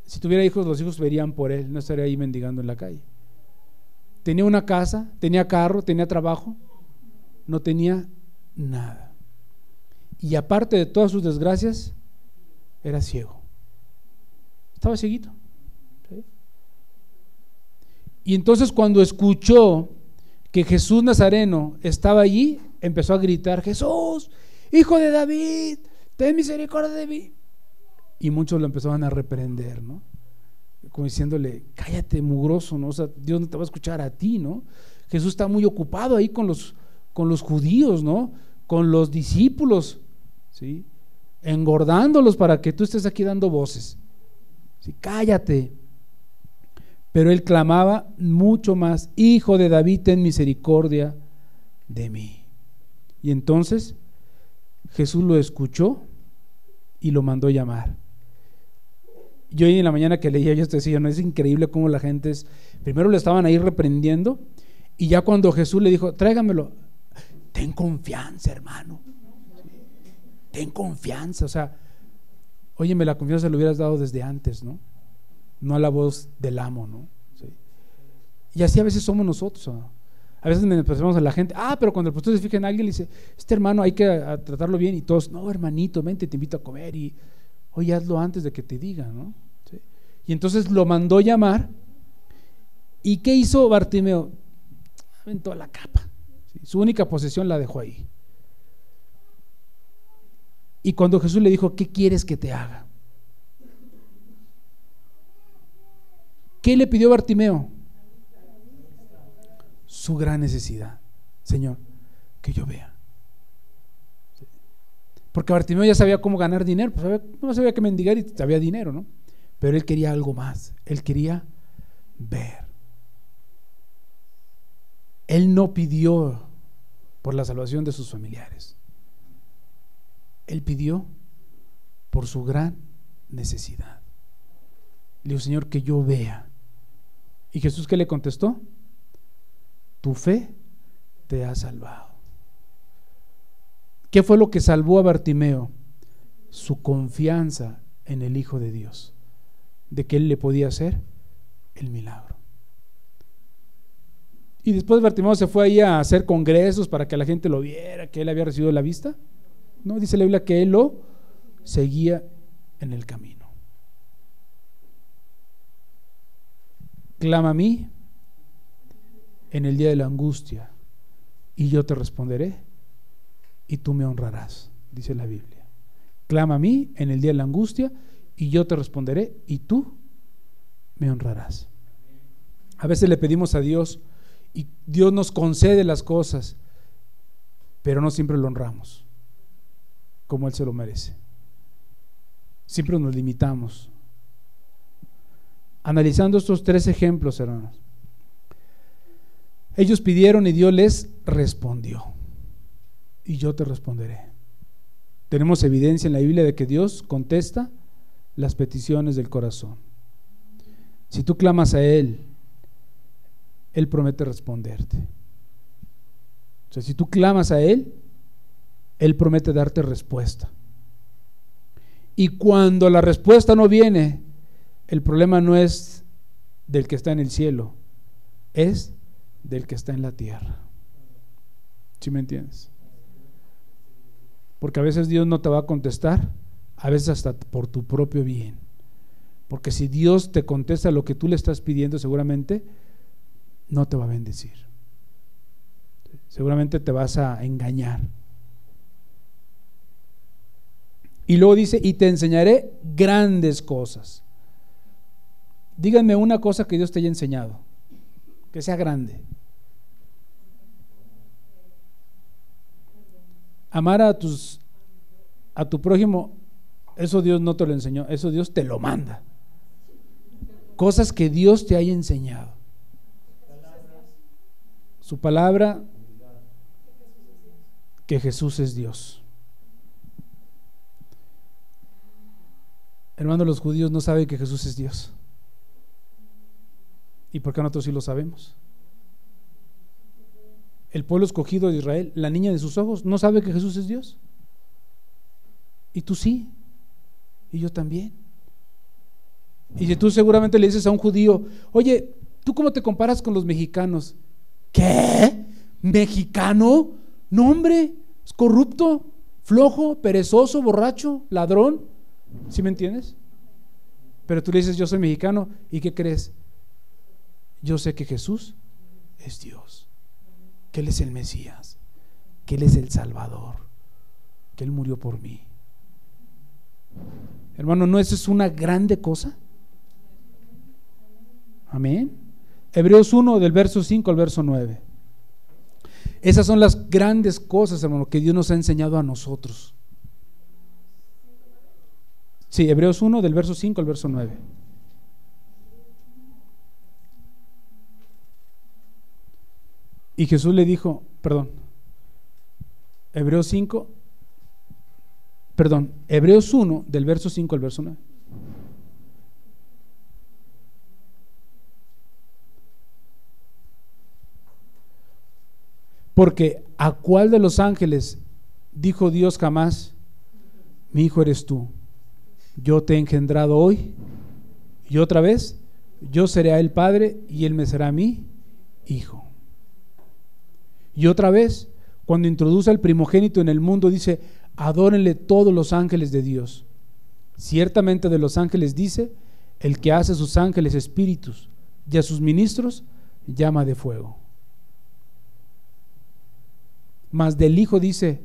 Si tuviera hijos, los hijos verían por él, no estaría ahí mendigando en la calle. Tenía una casa, tenía carro, tenía trabajo, no tenía nada. Y aparte de todas sus desgracias, era ciego. Estaba cieguito. ¿Sí? Y entonces, cuando escuchó que Jesús Nazareno estaba allí, empezó a gritar: Jesús, hijo de David, ten misericordia de mí. Y muchos lo empezaban a reprender, ¿no? Como diciéndole: cállate, mugroso, ¿no? O sea, Dios no te va a escuchar a ti, ¿no? Jesús está muy ocupado ahí con los judíos, ¿no? Con los discípulos, ¿sí? Engordándolos para que tú estés aquí dando voces. ¿Sí? Cállate. Pero él clamaba mucho más: hijo de David, ten misericordia de mí. Y entonces Jesús lo escuchó y lo mandó llamar. Yo hoy en la mañana que leía, yo te decía: no, es increíble cómo la gente primero lo estaban ahí reprendiendo, y ya cuando Jesús le dijo: tráigamelo, ten confianza, hermano, ten confianza. O sea, óyeme, la confianza lo hubieras dado desde antes, ¿no? No a la voz del amo, ¿no? Sí. Y así a veces somos nosotros, ¿no? A veces pensamos a la gente: pero cuando el pastor se fija en alguien, le dice: este hermano hay que tratarlo bien, y todos: no, hermanito, vente, te invito a comer, y oye, hazlo antes de que te diga, ¿no? ¿Sí? Y entonces lo mandó llamar. ¿Y qué hizo Bartimeo? Aventó la capa, ¿sí? Su única posesión la dejó ahí. Y cuando Jesús le dijo: ¿qué quieres que te haga? ¿Qué le pidió Bartimeo? Su gran necesidad. Señor, que yo vea. Porque Bartimeo ya sabía cómo ganar dinero, pues no sabía que mendigar y sabía dinero, ¿no? Pero él quería algo más, él quería ver. Él no pidió por la salvación de sus familiares, él pidió por su gran necesidad. Le dijo: Señor, que yo vea. ¿Y Jesús qué le contestó? Tu fe te ha salvado. ¿Qué fue lo que salvó a Bartimeo? Su confianza en el Hijo de Dios, de que él le podía hacer el milagro. Y después Bartimeo se fue ahí a hacer congresos para que la gente lo viera, que él había recibido la vista. No, dice la Biblia que él lo seguía en el camino. Clama a mí en el día de la angustia y yo te responderé y tú me honrarás, dice la Biblia. Clama a mí en el día de la angustia y yo te responderé y tú me honrarás. A veces le pedimos a Dios y Dios nos concede las cosas, pero no siempre lo honramos como Él se lo merece. Siempre nos limitamos. Analizando estos 3 ejemplos, hermanos, Ellos pidieron y Dios les respondió. Y yo te responderé. Tenemos evidencia en la Biblia de que Dios contesta las peticiones del corazón. Si tú clamas a Él, Él promete responderte. O sea, si tú clamas a Él, Él promete darte respuesta. Y cuando la respuesta no viene, el problema no es del que está en el cielo, es del que está en la tierra. ¿Sí me entiendes? Porque a veces Dios no te va a contestar, a veces hasta por tu propio bien. Porque si Dios te contesta lo que tú le estás pidiendo, seguramente no te va a bendecir. Seguramente te vas a engañar. Y luego dice, y te enseñaré grandes cosas. Díganme una cosa que Dios te haya enseñado, que sea grande. Amar a tu prójimo, eso Dios no te lo enseñó, eso Dios te lo manda. Cosas que Dios te haya enseñado. Su palabra, que Jesús es Dios. Hermanos, los judíos no saben que Jesús es Dios. ¿Y por qué nosotros sí lo sabemos? El pueblo escogido de Israel, la niña de sus ojos, no sabe que Jesús es Dios. Y tú sí, y yo también. Y si tú seguramente le dices a un judío, oye, ¿tú cómo te comparas con los mexicanos? ¿Qué? ¿Mexicano? No, hombre, es corrupto, flojo, perezoso, borracho, ladrón. ¿Sí me entiendes? Pero tú le dices, yo soy mexicano, ¿y qué crees? Yo sé que Jesús es Dios, que Él es el Mesías, que Él es el Salvador, que Él murió por mí. Hermano, ¿no eso es una grande cosa? Amén. Hebreos 1 del verso 5 al verso 9. Esas son las grandes cosas, hermano, que Dios nos ha enseñado a nosotros. Sí, Hebreos 1 del verso 5 al verso 9. Y Jesús le dijo, Hebreos 1 del verso 5 al verso 9. Porque ¿a cuál de los ángeles dijo Dios jamás, mi hijo eres tú, yo te he engendrado hoy? Y otra vez, yo seré a él padre y él me será mi hijo. Y otra vez, cuando introduce al primogénito en el mundo, dice, adórenle todos los ángeles de Dios. Ciertamente de los ángeles dice, el que hace a sus ángeles espíritus y a sus ministros llama de fuego. Mas del Hijo dice,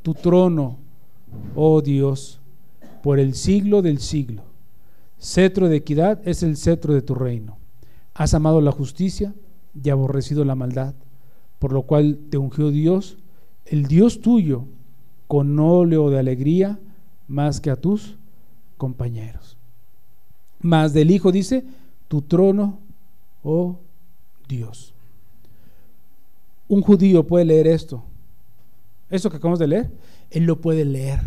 tu trono, oh Dios, por el siglo del siglo. Cetro de equidad es el cetro de tu reino. Has amado la justicia y aborrecido la maldad, por lo cual te ungió Dios, el Dios tuyo, con óleo de alegría más que a tus compañeros. Mas del Hijo dice, tu trono, oh Dios. Un judío puede leer esto. Eso que acabamos de leer, él lo puede leer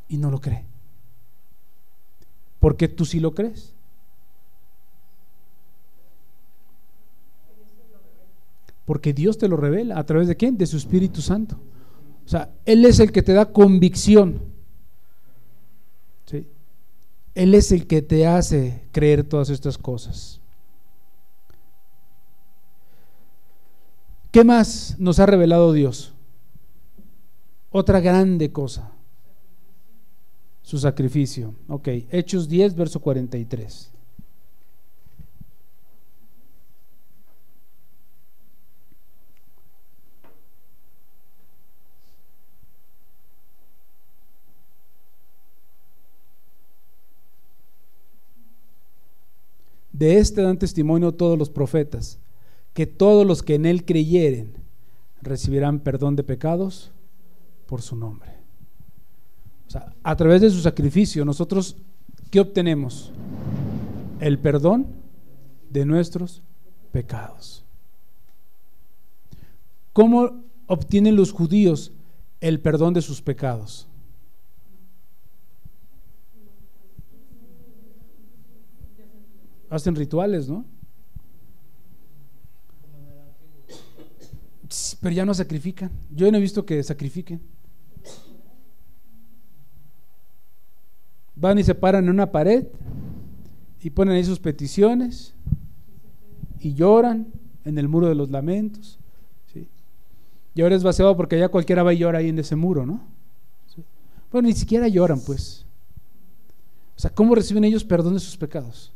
y no lo cree. ¿Por qué tú sí lo crees? Porque Dios te lo revela. ¿A través de quién? De su Espíritu Santo. O sea, Él es el que te da convicción, ¿sí? Él es el que te hace creer todas estas cosas. ¿Qué más nos ha revelado Dios? Otra grande cosa, su sacrificio. Ok, Hechos 10, verso 43. De este dan testimonio todos los profetas, que todos los que en él creyeren recibirán perdón de pecados por su nombre. O sea, a través de su sacrificio nosotros, ¿qué obtenemos? El perdón de nuestros pecados. ¿Cómo obtienen los judíos el perdón de sus pecados? Hacen rituales, ¿no? Sí, pero ya no sacrifican. Yo no he visto que sacrifiquen. Van y se paran en una pared y ponen ahí sus peticiones y lloran en el muro de los lamentos, ¿sí? Y ahora es vaciado porque ya cualquiera va y llora ahí en ese muro, ¿no? ¿Sí? Bueno, ni siquiera lloran, pues. O sea, ¿cómo reciben ellos perdón de sus pecados?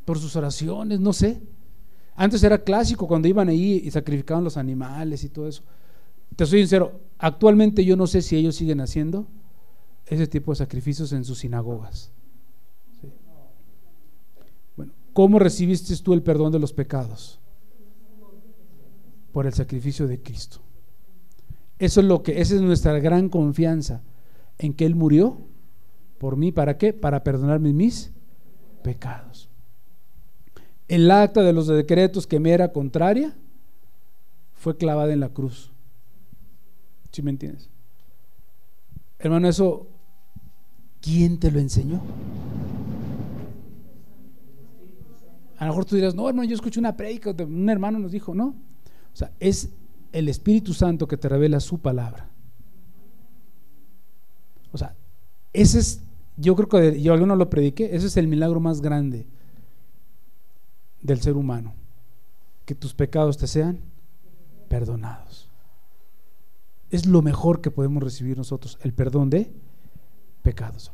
Por sus oraciones, no sé. Antes era clásico cuando iban ahí y sacrificaban los animales y todo eso. Te soy sincero, actualmente yo no sé si ellos siguen haciendo ese tipo de sacrificios en sus sinagogas. ¿Sí? Bueno, ¿cómo recibiste tú el perdón de los pecados? Por el sacrificio de Cristo. Esa es nuestra gran confianza, en que Él murió por mí. ¿Para qué? Para perdonarme mis pecados. El acta de los decretos que me era contraria fue clavada en la cruz. ¿Sí me entiendes? Hermano, eso, ¿quién te lo enseñó? A lo mejor tú dirás, no, hermano, yo escuché una prédica, un hermano nos dijo, no. O sea, es el Espíritu Santo que te revela su palabra. O sea, ese es, yo creo que yo alguno lo prediqué, ese es el milagro más grande del ser humano, que tus pecados te sean perdonados. Es lo mejor que podemos recibir nosotros, el perdón de pecados.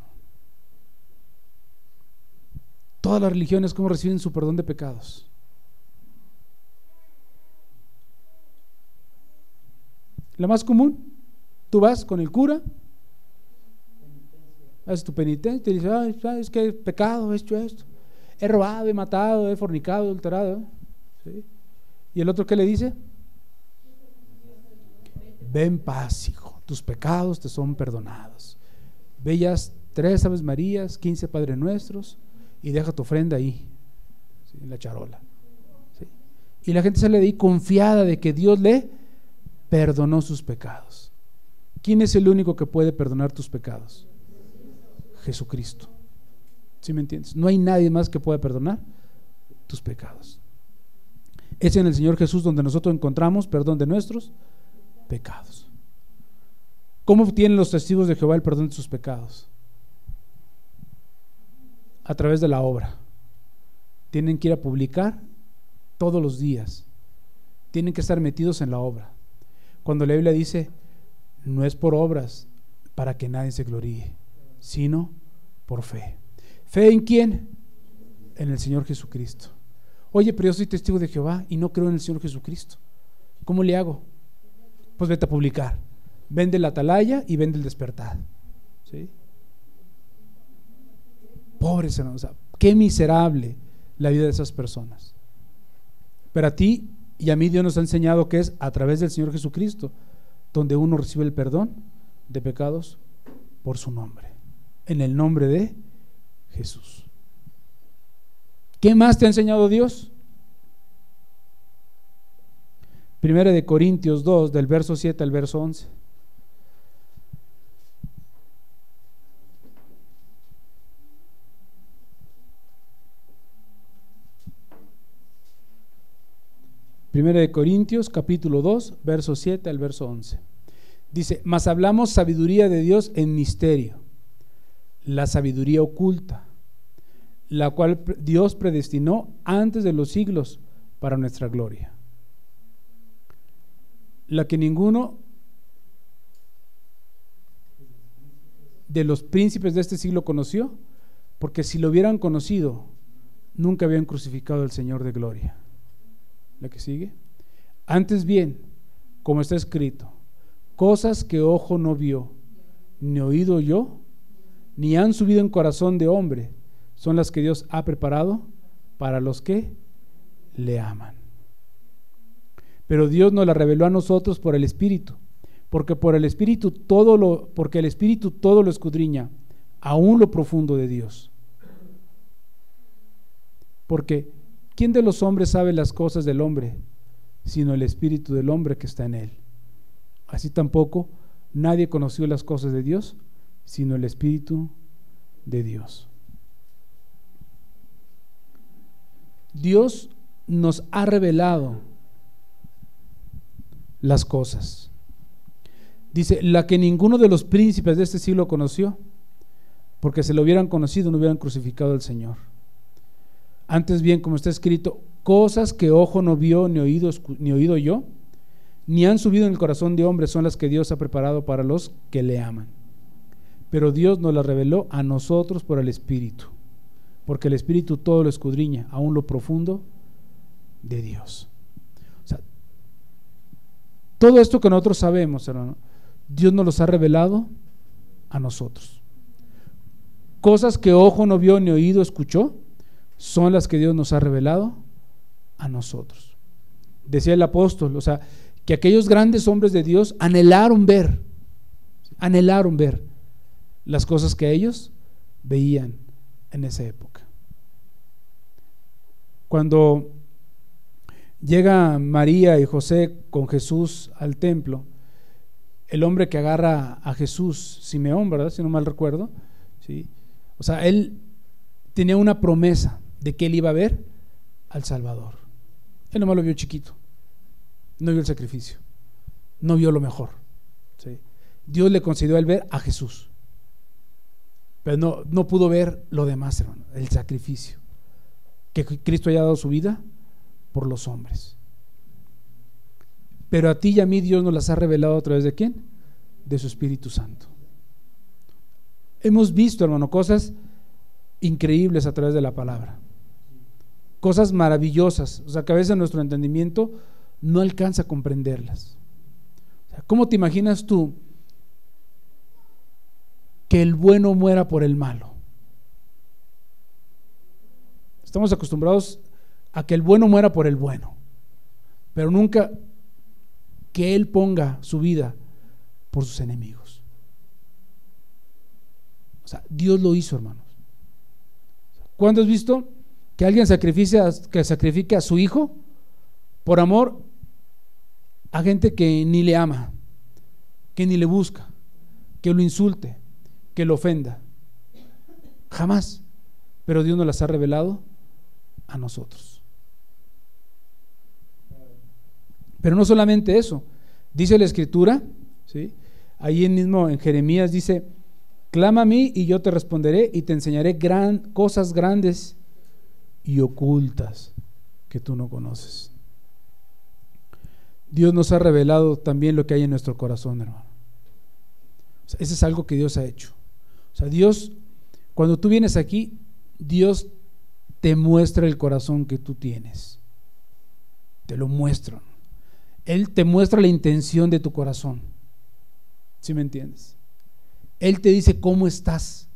Todas las religiones, ¿cómo reciben su perdón de pecados? La más común, tú vas con el cura, haces tu penitencia y dices, ay, ¿sabes qué pecado he hecho esto? He robado, he matado, he fornicado, he adulterado, ¿sí? ¿Y el otro qué le dice? Ve en paz, hijo, tus pecados te son perdonados. Ve ya 3 Aves Marías, 15 Padre Nuestros y deja tu ofrenda ahí, ¿sí? En la charola, ¿sí? Y la gente sale de ahí confiada de que Dios le perdonó sus pecados. ¿Quién es el único que puede perdonar tus pecados? Jesucristo. ¿Sí me entiendes? No hay nadie más que pueda perdonar tus pecados. Es en el Señor Jesús donde nosotros encontramos perdón de nuestros pecados. ¿Cómo obtienen los testigos de Jehová el perdón de sus pecados? A través de la obra. Tienen que ir a publicar todos los días. Tienen que estar metidos en la obra. Cuando la Biblia dice, no es por obras para que nadie se gloríe, sino por fe. ¿Fe en quién? En el Señor Jesucristo. Oye, pero yo soy testigo de Jehová y no creo en el Señor Jesucristo. ¿Cómo le hago? Pues vete a publicar. Vende la atalaya y vende el despertar, ¿sí? Pobres hermanos, qué miserable la vida de esas personas. Pero a ti y a mí Dios nos ha enseñado que es a través del Señor Jesucristo donde uno recibe el perdón de pecados por su nombre, en el nombre de Jesús. ¿Qué más te ha enseñado Dios? Primera de Corintios 2, del verso 7 al verso 11. Primera de Corintios capítulo 2, verso 7 al verso 11. Dice, mas hablamos sabiduría de Dios en misterio, la sabiduría oculta, la cual Dios predestinó antes de los siglos para nuestra gloria, la que ninguno de los príncipes de este siglo conoció, porque si lo hubieran conocido, nunca habían crucificado al Señor de gloria. La que sigue. Antes bien, como está escrito, cosas que ojo no vio, ni oído oyó, ni han subido en corazón de hombre, son las que Dios ha preparado para los que le aman. Pero Dios nos la reveló a nosotros por el Espíritu, porque el Espíritu todo lo escudriña, aún lo profundo de Dios. Porque ¿quién de los hombres sabe las cosas del hombre, sino el espíritu del hombre que está en él? Así tampoco nadie conoció las cosas de Dios, sino el espíritu de Dios. Dios nos ha revelado las cosas. Dice, la que ninguno de los príncipes de este siglo conoció, porque si lo hubieran conocido no hubieran crucificado al Señor. Antes bien, como está escrito, cosas que ojo no vio, ni oído yo, ni han subido en el corazón de hombre, son las que Dios ha preparado para los que le aman. Pero Dios nos las reveló a nosotros por el Espíritu, porque el Espíritu todo lo escudriña, aún lo profundo de Dios. O sea, todo esto que nosotros sabemos, hermano, Dios nos los ha revelado a nosotros. Cosas que ojo no vio ni oído escuchó, son las que Dios nos ha revelado a nosotros. Decía el apóstol, o sea, que aquellos grandes hombres de Dios anhelaron ver las cosas que ellos veían en esa época. Cuando llega María y José con Jesús al templo, el hombre que agarra a Jesús, Simeón, ¿verdad? Si no mal recuerdo, ¿sí? O sea, él tenía una promesa de que él iba a ver al Salvador. Él nomás lo vio chiquito, no vio el sacrificio, no vio lo mejor, ¿sí? Dios le concedió el ver a Jesús, pero no pudo ver lo demás, hermano, el sacrificio, que Cristo haya dado su vida por los hombres. Pero a ti y a mí Dios nos las ha revelado a través de ¿quién? De su Espíritu Santo. Hemos visto, hermano, cosas increíbles a través de la palabra, cosas maravillosas, o sea, que a veces nuestro entendimiento no alcanza a comprenderlas. O sea, ¿cómo te imaginas tú que el bueno muera por el malo? Estamos acostumbrados a que el bueno muera por el bueno, pero nunca que él ponga su vida por sus enemigos. O sea, Dios lo hizo, hermanos. ¿Cuándo has visto que alguien sacrifique a su hijo por amor a gente que ni le ama, que ni le busca, que lo insulte, que lo ofenda? Jamás. Pero Dios nos las ha revelado a nosotros. Pero no solamente eso, dice la Escritura, ¿sí? Ahí mismo en Jeremías dice: clama a mí y yo te responderé y te enseñaré cosas grandes y ocultas que tú no conoces. Dios nos ha revelado también lo que hay en nuestro corazón, hermano. O sea, ese es algo que Dios ha hecho. O sea, Dios, cuando tú vienes aquí, Dios te muestra el corazón que tú tienes, te lo muestra. Él te muestra la intención de tu corazón, ¿sí me entiendes? Él te dice cómo estás.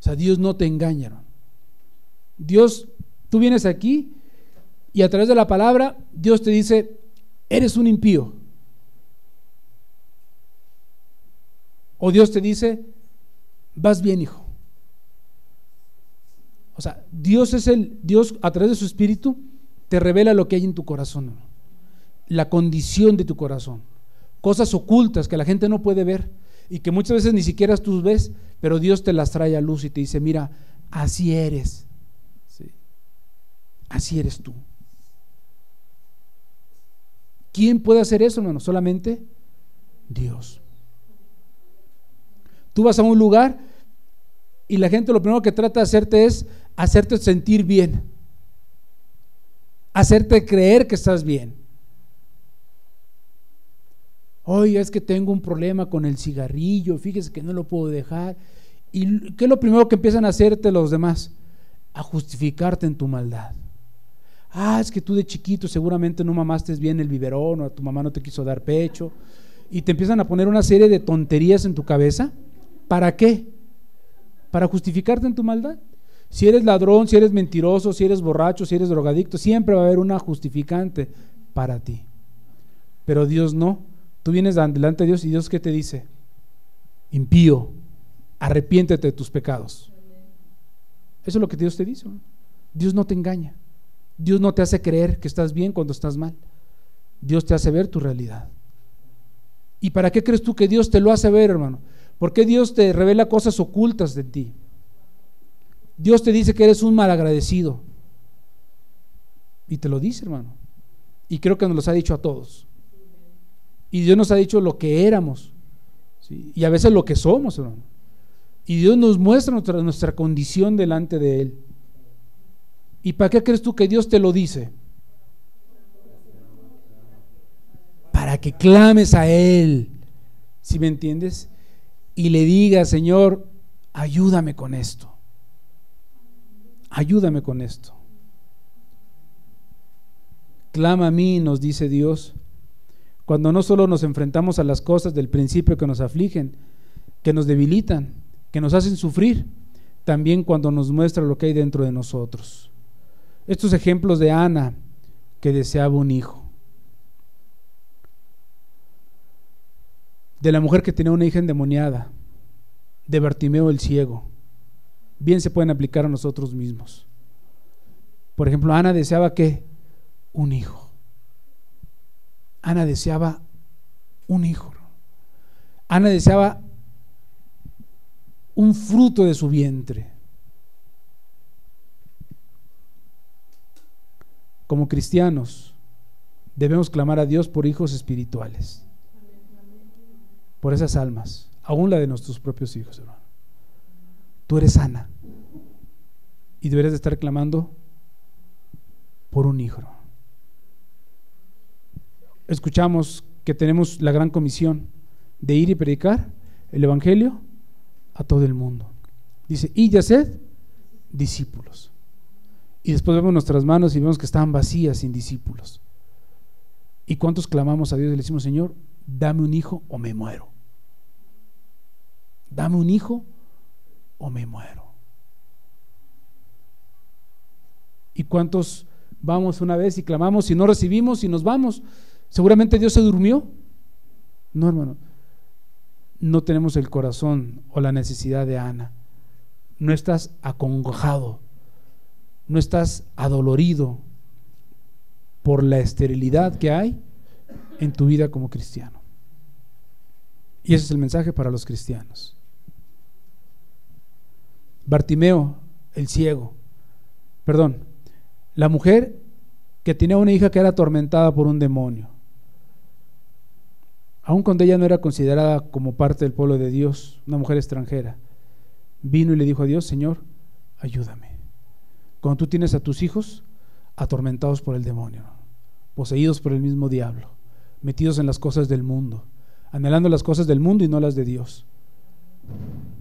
O sea, Dios no te engaña, ¿no? Dios, tú vienes aquí y a través de la palabra Dios te dice: eres un impío. O Dios te dice: vas bien, hijo. O sea, Dios a través de su Espíritu te revela lo que hay en tu corazón, ¿no? La condición de tu corazón, cosas ocultas que la gente no puede ver y que muchas veces ni siquiera tú ves, pero Dios te las trae a luz y te dice: mira, así eres, ¿sí? Así eres tú. ¿Quién puede hacer eso, hermano? Solamente Dios. Tú vas a un lugar y la gente lo primero que trata de hacerte es hacerte sentir bien, hacerte creer que estás bien. Oye, es que tengo un problema con el cigarrillo, fíjese que no lo puedo dejar. ¿Y qué es lo primero que empiezan a hacerte los demás? A justificarte en tu maldad. Es que tú de chiquito seguramente no mamaste bien el biberón, o a tu mamá no te quiso dar pecho, y te empiezan a poner una serie de tonterías en tu cabeza. ¿Para qué? Para justificarte en tu maldad. Si eres ladrón, si eres mentiroso, si eres borracho, si eres drogadicto, siempre va a haber una justificante para ti. Pero Dios no. Tú vienes delante de Dios y Dios, ¿qué te dice? Impío, arrepiéntete de tus pecados. Eso es lo que Dios te dice, hermano. Dios no te engaña. Dios no te hace creer que estás bien cuando estás mal. Dios te hace ver tu realidad. ¿Y para qué crees tú que Dios te lo hace ver, hermano? ¿Por qué Dios te revela cosas ocultas de ti? Dios te dice que eres un malagradecido. Y te lo dice, hermano. Y creo que nos los ha dicho a todos. Y Dios nos ha dicho lo que éramos, ¿sí? Y a veces lo que somos, hermano. Y Dios nos muestra nuestra condición delante de Él. ¿Y para qué crees tú que Dios te lo dice? Para que clames a Él, ¿sí me entiendes? Y le digas: Señor, ayúdame con esto. Ayúdame con esto. Clama a mí, nos dice Dios, cuando no solo nos enfrentamos a las cosas del principio que nos afligen, que nos debilitan, que nos hacen sufrir, también cuando nos muestra lo que hay dentro de nosotros. Estos ejemplos de Ana, que deseaba un hijo, de la mujer que tenía una hija endemoniada, de Bartimeo el ciego, bien se pueden aplicar a nosotros mismos. Por ejemplo, Ana deseaba ¿qué? Un hijo. Ana deseaba un hijo. Ana deseaba un fruto de su vientre. Como cristianos debemos clamar a Dios por hijos espirituales, por esas almas, aún la de nuestros propios hijos, hermano. Tú eres Ana y deberías de estar clamando por un hijo, hermano. Escuchamos que tenemos la gran comisión de ir y predicar el evangelio a todo el mundo. Dice: y haced discípulos. Y después vemos nuestras manos y vemos que estaban vacías, sin discípulos. ¿Y cuántos clamamos a Dios y le decimos: Señor, dame un hijo o me muero? Dame un hijo o me muero. ¿Y cuántos vamos una vez y clamamos y no recibimos y nos vamos? ¿Seguramente Dios se durmió? No, hermano. No tenemos el corazón o la necesidad de Ana. No estás acongojado, no estás adolorido por la esterilidad que hay en tu vida como cristiano. Y ese es el mensaje para los cristianos. Bartimeo, el ciego, la mujer que tenía una hija que era atormentada por un demonio, aun cuando ella no era considerada como parte del pueblo de Dios, una mujer extranjera, vino y le dijo a Dios: Señor, ayúdame. Cuando tú tienes a tus hijos atormentados por el demonio, poseídos por el mismo diablo, metidos en las cosas del mundo, anhelando las cosas del mundo y no las de Dios,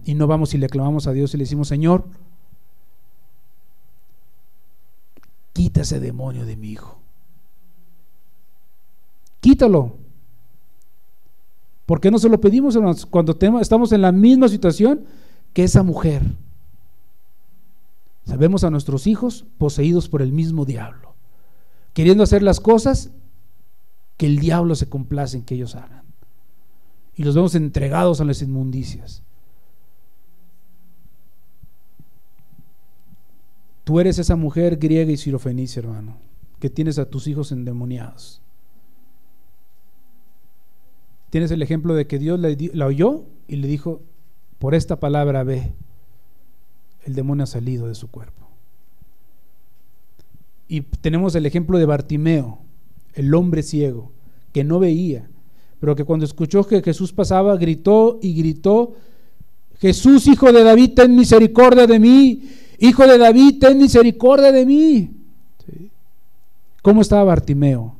y no vamos y le clamamos a Dios y le decimos: Señor, quita ese demonio de mi hijo, quítalo. ¿Por qué no se lo pedimos, hermanos, cuando estamos en la misma situación que esa mujer? Sabemos a nuestros hijos poseídos por el mismo diablo, queriendo hacer las cosas que el diablo se complace en que ellos hagan, y los vemos entregados a las inmundicias. Tú eres esa mujer griega y sirofenicia, hermano, que tienes a tus hijos endemoniados. Tienes el ejemplo de que Dios la oyó y le dijo: por esta palabra ve, el demonio ha salido de su cuerpo. Y tenemos el ejemplo de Bartimeo, el hombre ciego, que no veía, pero que cuando escuchó que Jesús pasaba, gritó y gritó: Jesús, hijo de David, ten misericordia de mí. Hijo de David, ten misericordia de mí. ¿Sí? ¿Cómo estaba Bartimeo?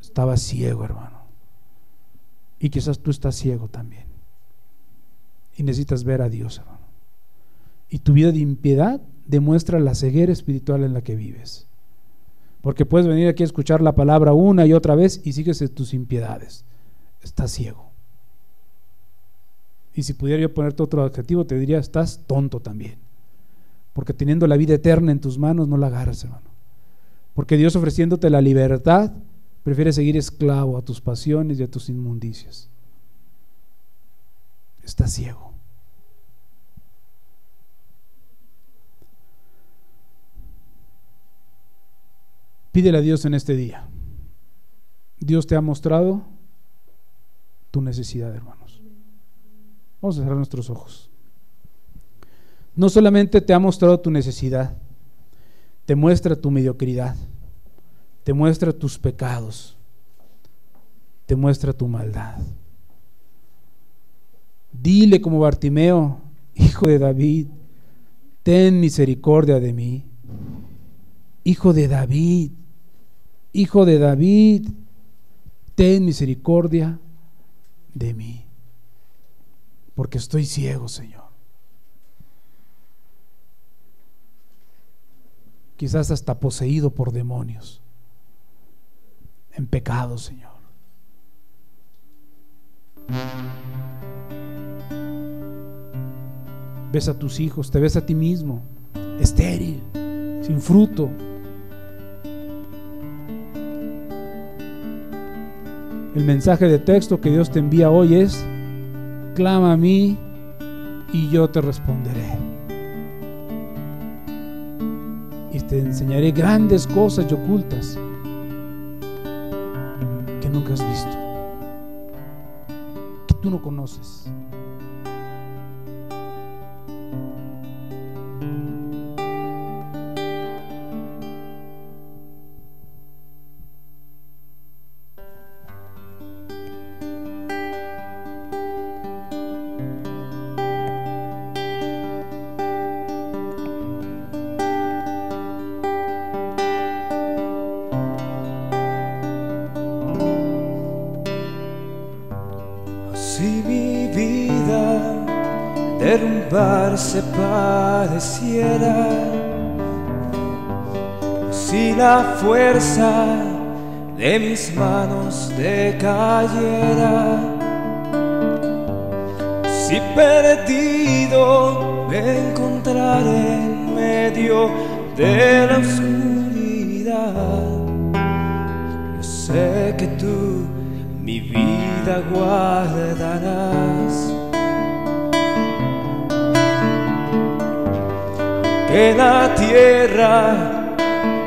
Estaba ciego, hermano. Y quizás tú estás ciego también y necesitas ver a Dios, hermano. Y tu vida de impiedad demuestra la ceguera espiritual en la que vives, porque puedes venir aquí a escuchar la palabra una y otra vez y sigues en tus impiedades. Estás ciego. Y si pudiera yo ponerte otro adjetivo, te diría: estás tonto también, porque teniendo la vida eterna en tus manos no la agarras, hermano. Porque Dios, ofreciéndote la libertad, prefiere seguir esclavo a tus pasiones y a tus inmundicias. Estás ciego. Pídele a Dios en este día. Dios te ha mostrado tu necesidad, hermanos. Vamos a cerrar nuestros ojos. No solamente te ha mostrado tu necesidad, te muestra tu mediocridad, te muestra tus pecados, te muestra tu maldad. Dile como Bartimeo: Hijo de David, ten misericordia de mí. Hijo de David, Hijo de David, ten misericordia de mí, porque estoy ciego, Señor. Quizás hasta poseído por demonios, en pecado, Señor. Ves a tus hijos, te ves a ti mismo, estéril, sin fruto. El mensaje de texto que Dios te envía hoy es: clama a mí y yo te responderé. Y te enseñaré grandes cosas y ocultas que nunca has visto, que tú no conoces. Si mi vida derrumbarse pareciera, si la fuerza de mis manos decayera, si perdido me encontraré en medio de la oscuridad, yo sé que tú mi vida guardarás. Que la tierra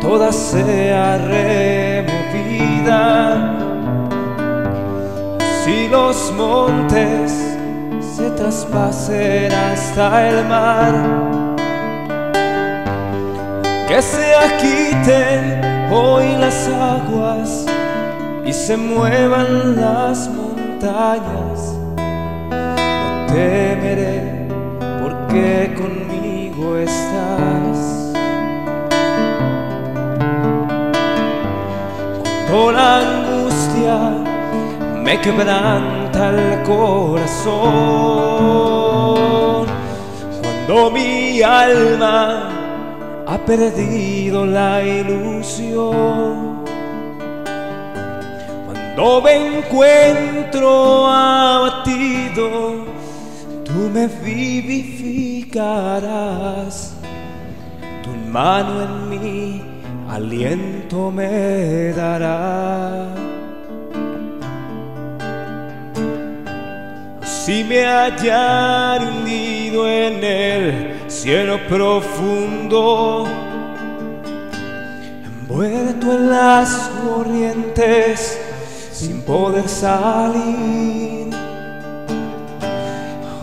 toda sea removida, si los montes se traspasen hasta el mar, que se agiten hoy las aguas y se muevan las montañas, no temeré porque conmigo estás. Cuando la angustia me quebranta el corazón, cuando mi alma ha perdido la ilusión, no me encuentro abatido, tú me vivificarás. Tu mano en mí aliento me dará. Si me hallar hundido en el cielo profundo, envuelto en las corrientes, sin poder salir,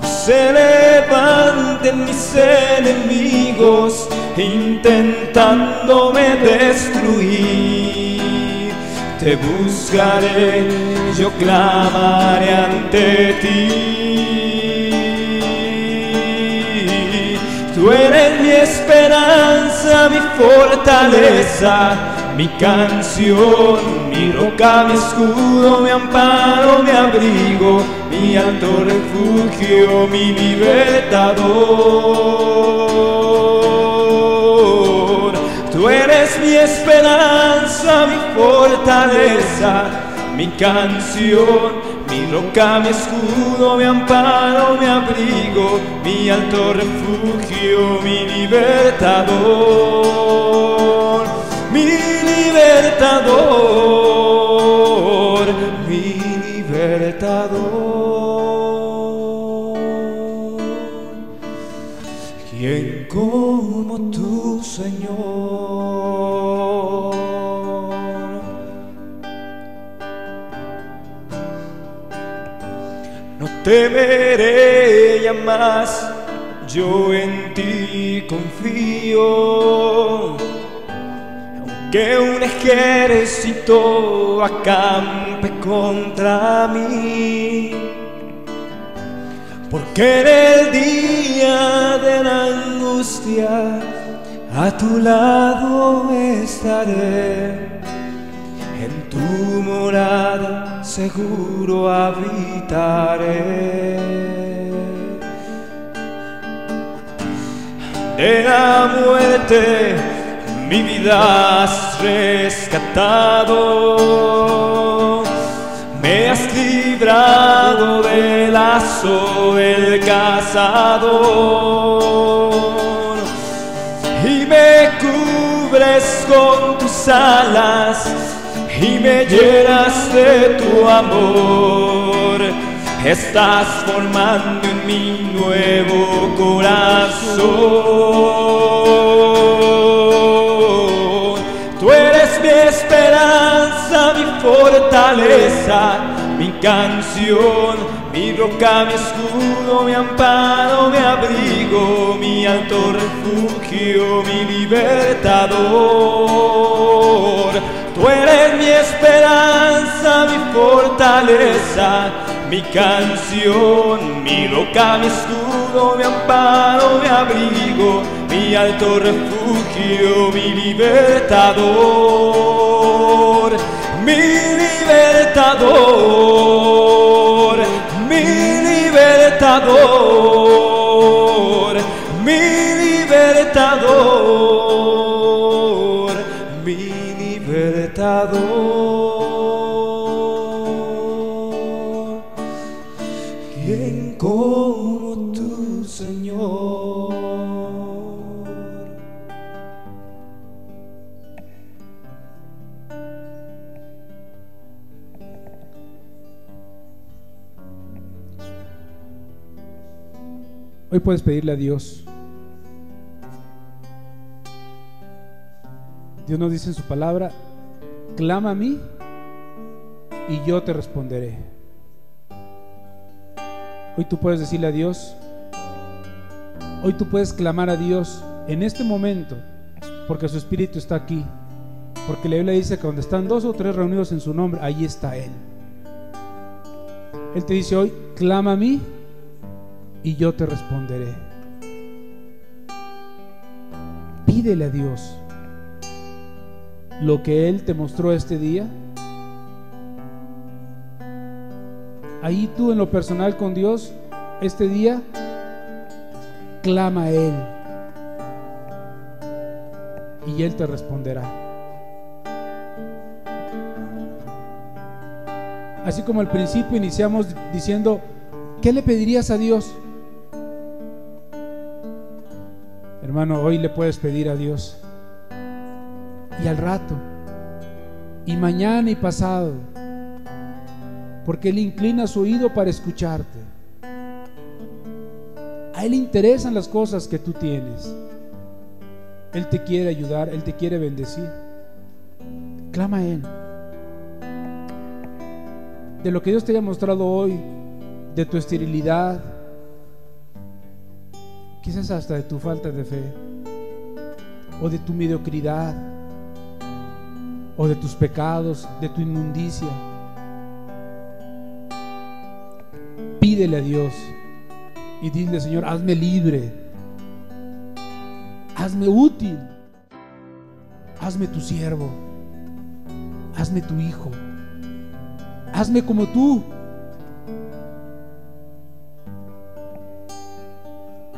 se levanten mis enemigos intentándome destruir. Te buscaré, yo clamaré ante ti. Tú eres mi esperanza, mi fortaleza, mi canción, mi roca, mi escudo, mi amparo, mi abrigo, mi alto refugio, mi libertador. Tú eres mi esperanza, mi fortaleza, mi canción, mi roca, mi escudo, mi amparo, mi abrigo, mi alto refugio, mi libertador. Mi libertador, mi libertador. ¿Quién como tú, Señor? No temeré ya más, yo en ti confío. Aunque un ejército acampe contra mí, porque en el día de la angustia a tu lado estaré. En tu morada seguro habitaré. De la muerte mi vida has rescatado. Me has librado del lazo del cazador y me cubres con tus alas y me llenas de tu amor. Estás formando en mi nuevo corazón. Tú eres mi esperanza, mi fortaleza, mi canción, mi roca, mi escudo, mi amparo, mi abrigo, mi alto refugio, mi libertador. Tú eres mi esperanza, mi fortaleza, mi canción, mi roca, mi escudo, mi amparo, mi abrigo, mi alto refugio, mi libertador, mi libertador, mi libertador, mi libertador, mi libertador. ¿Quién como tú, Señor? Hoy puedes pedirle a Dios. Dios nos dice en su palabra: clama a mí y yo te responderé. Hoy tú puedes decirle a Dios, hoy tú puedes clamar a Dios en este momento, porque su Espíritu está aquí, porque la Biblia dice que donde están 2 o 3 reunidos en su nombre, ahí está Él. Él te dice hoy: clama a mí y yo te responderé. Pídele a Dios lo que Él te mostró este día. Ahí tú en lo personal con Dios, este día, clama a Él y Él te responderá. Así como al principio iniciamos diciendo: ¿qué le pedirías a Dios? Hermano, hoy le puedes pedir a Dios, y al rato, y mañana y pasado, porque Él inclina su oído para escucharte. A Él le interesan las cosas que tú tienes. Él te quiere ayudar, Él te quiere bendecir. Clama a Él. De lo que Dios te haya mostrado hoy, de tu esterilidad, quizás hasta de tu falta de fe, o de tu mediocridad, o de tus pecados, de tu inmundicia, pídele a Dios y dile: Señor, hazme libre, hazme útil, hazme tu siervo, hazme tu hijo, hazme como tú.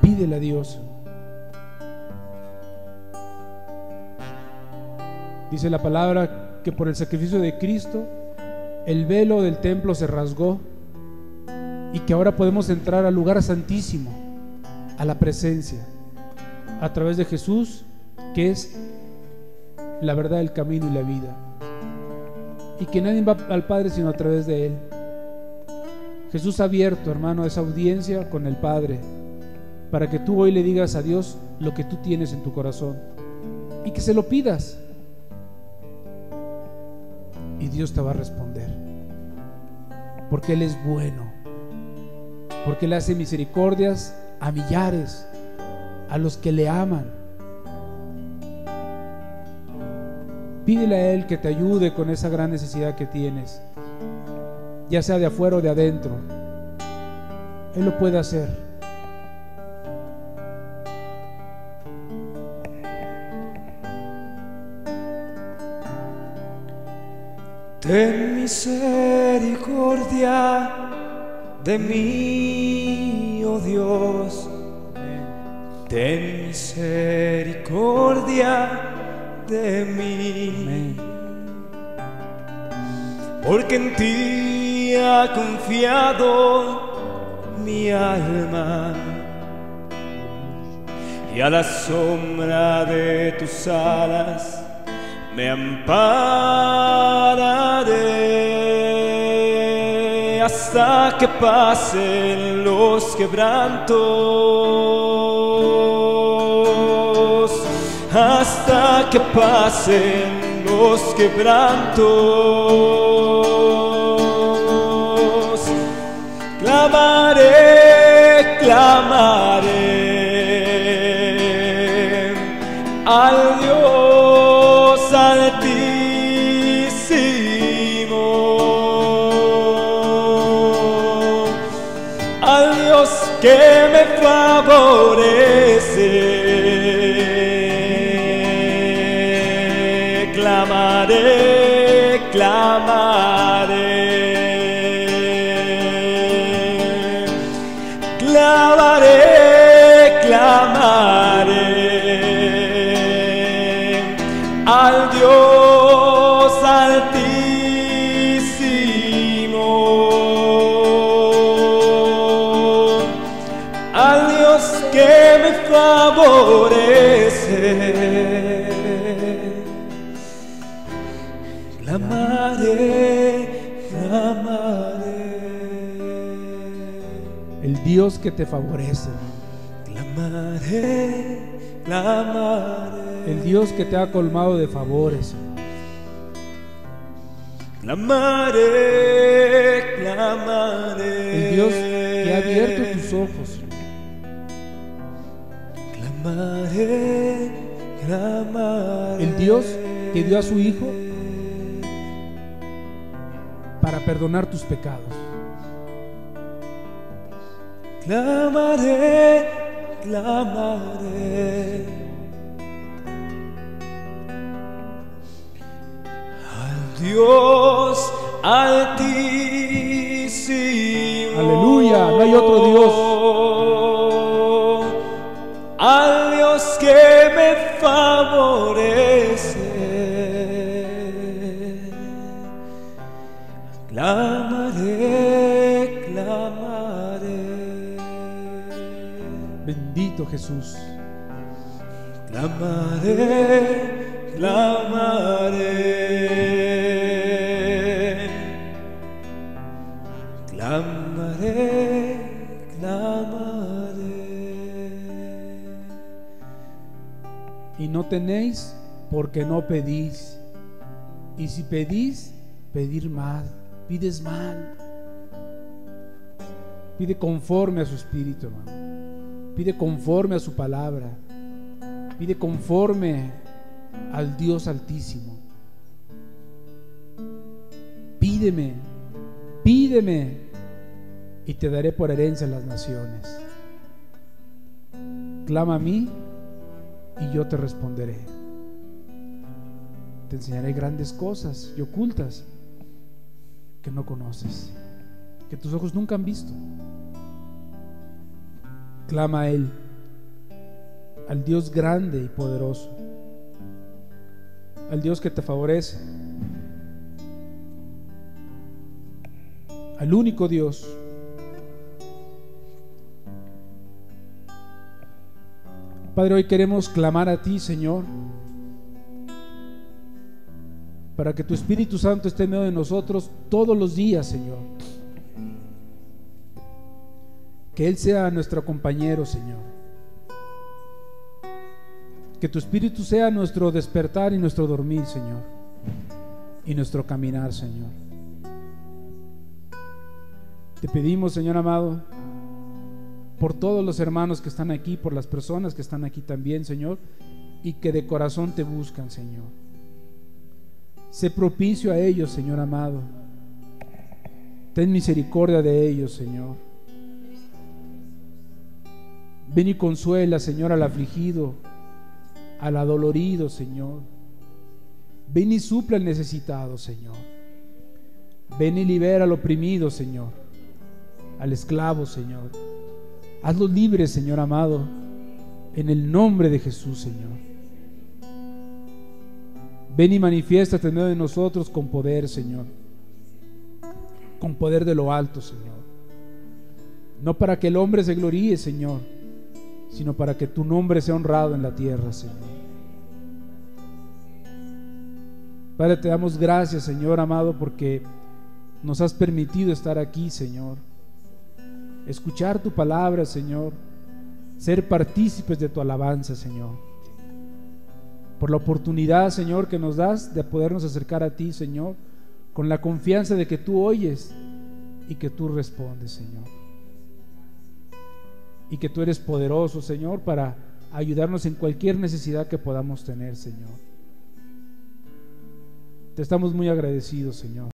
Pídele a Dios. Dice la palabra que por el sacrificio de Cristo el velo del templo se rasgó y que ahora podemos entrar al lugar santísimo, a la presencia, a través de Jesús, que es la verdad, el camino y la vida, y que nadie va al Padre sino a través de Él. Jesús ha abierto, hermano, esa audiencia con el Padre, para que tú hoy le digas a Dios lo que tú tienes en tu corazón y que se lo pidas, y Dios te va a responder, porque Él es bueno porque Él hace misericordias a millares, a los que le aman. Pídele a Él que te ayude con esa gran necesidad que tienes, ya sea de afuera o de adentro. Él lo puede hacer. Ten misericordia de mí, oh Dios. Ten misericordia de mí. Amén. Porque en ti ha confiado mi alma, y a la sombra de tus alas me ampararé hasta que pasen los quebrantos, hasta que pasen los quebrantos. Clamaré, clamaré al Dios altísimo, al Dios que me favorece. Clamaré, clamaré, clamaré, clamaré al Dios altísimo, al Dios que me favorece. Clamaré, clamaré. El Dios que te favorece, Clamaré, clamaré. el Dios que te ha colmado de favores, Clamaré, clamaré. el Dios que ha abierto tus ojos, Clamaré, clamaré. el Dios que dio a su Hijo para perdonar tus pecados. Clamaré, clamaré al Dios altísimo. Aleluya, no hay otro Dios. Al Dios que me favorece. Clamaré, clamaré. Bendito Jesús. Clamaré, clamaré. Clamaré, clamaré. Y no tenéis porque no pedís. Y si pedís, pedir mal. Pides mal. Pide conforme a su espíritu, hermano. Pide conforme a su palabra. Pide conforme al Dios altísimo. Pídeme, pídeme, y te daré por herencia las naciones. Clama a mí y yo te responderé. Te enseñaré grandes cosas y ocultas que no conoces, que tus ojos nunca han visto. Clama a Él, al Dios grande y poderoso, al Dios que te favorece, al único Dios. Padre, hoy queremos clamar a ti, Señor, para que tu Espíritu Santo esté en medio de nosotros todos los días, Señor. Que Él sea nuestro compañero, Señor. Que tu Espíritu sea nuestro despertar y nuestro dormir, Señor, y nuestro caminar, Señor. Te pedimos, Señor amado, por todos los hermanos que están aquí, por las personas que están aquí también, Señor, y que de corazón te buscan, Señor. Sé propicio a ellos, Señor amado. Ten misericordia de ellos, Señor. Ven y consuela, Señor, al afligido, al adolorido, Señor. Ven y supla al necesitado, Señor. Ven y libera al oprimido, Señor, al esclavo, Señor. Hazlos libres, Señor amado, en el nombre de Jesús, Señor. Ven y manifiéstate en medio de nosotros con poder, Señor, con poder de lo alto, Señor. No para que el hombre se gloríe, Señor, sino para que tu nombre sea honrado en la tierra, Señor. Padre, te damos gracias, Señor amado, porque nos has permitido estar aquí, Señor, escuchar tu palabra, Señor, ser partícipes de tu alabanza, Señor, por la oportunidad, Señor, que nos das de podernos acercar a ti, Señor, con la confianza de que tú oyes y que tú respondes, Señor, y que tú eres poderoso, Señor, para ayudarnos en cualquier necesidad que podamos tener, Señor. Te estamos muy agradecidos, Señor.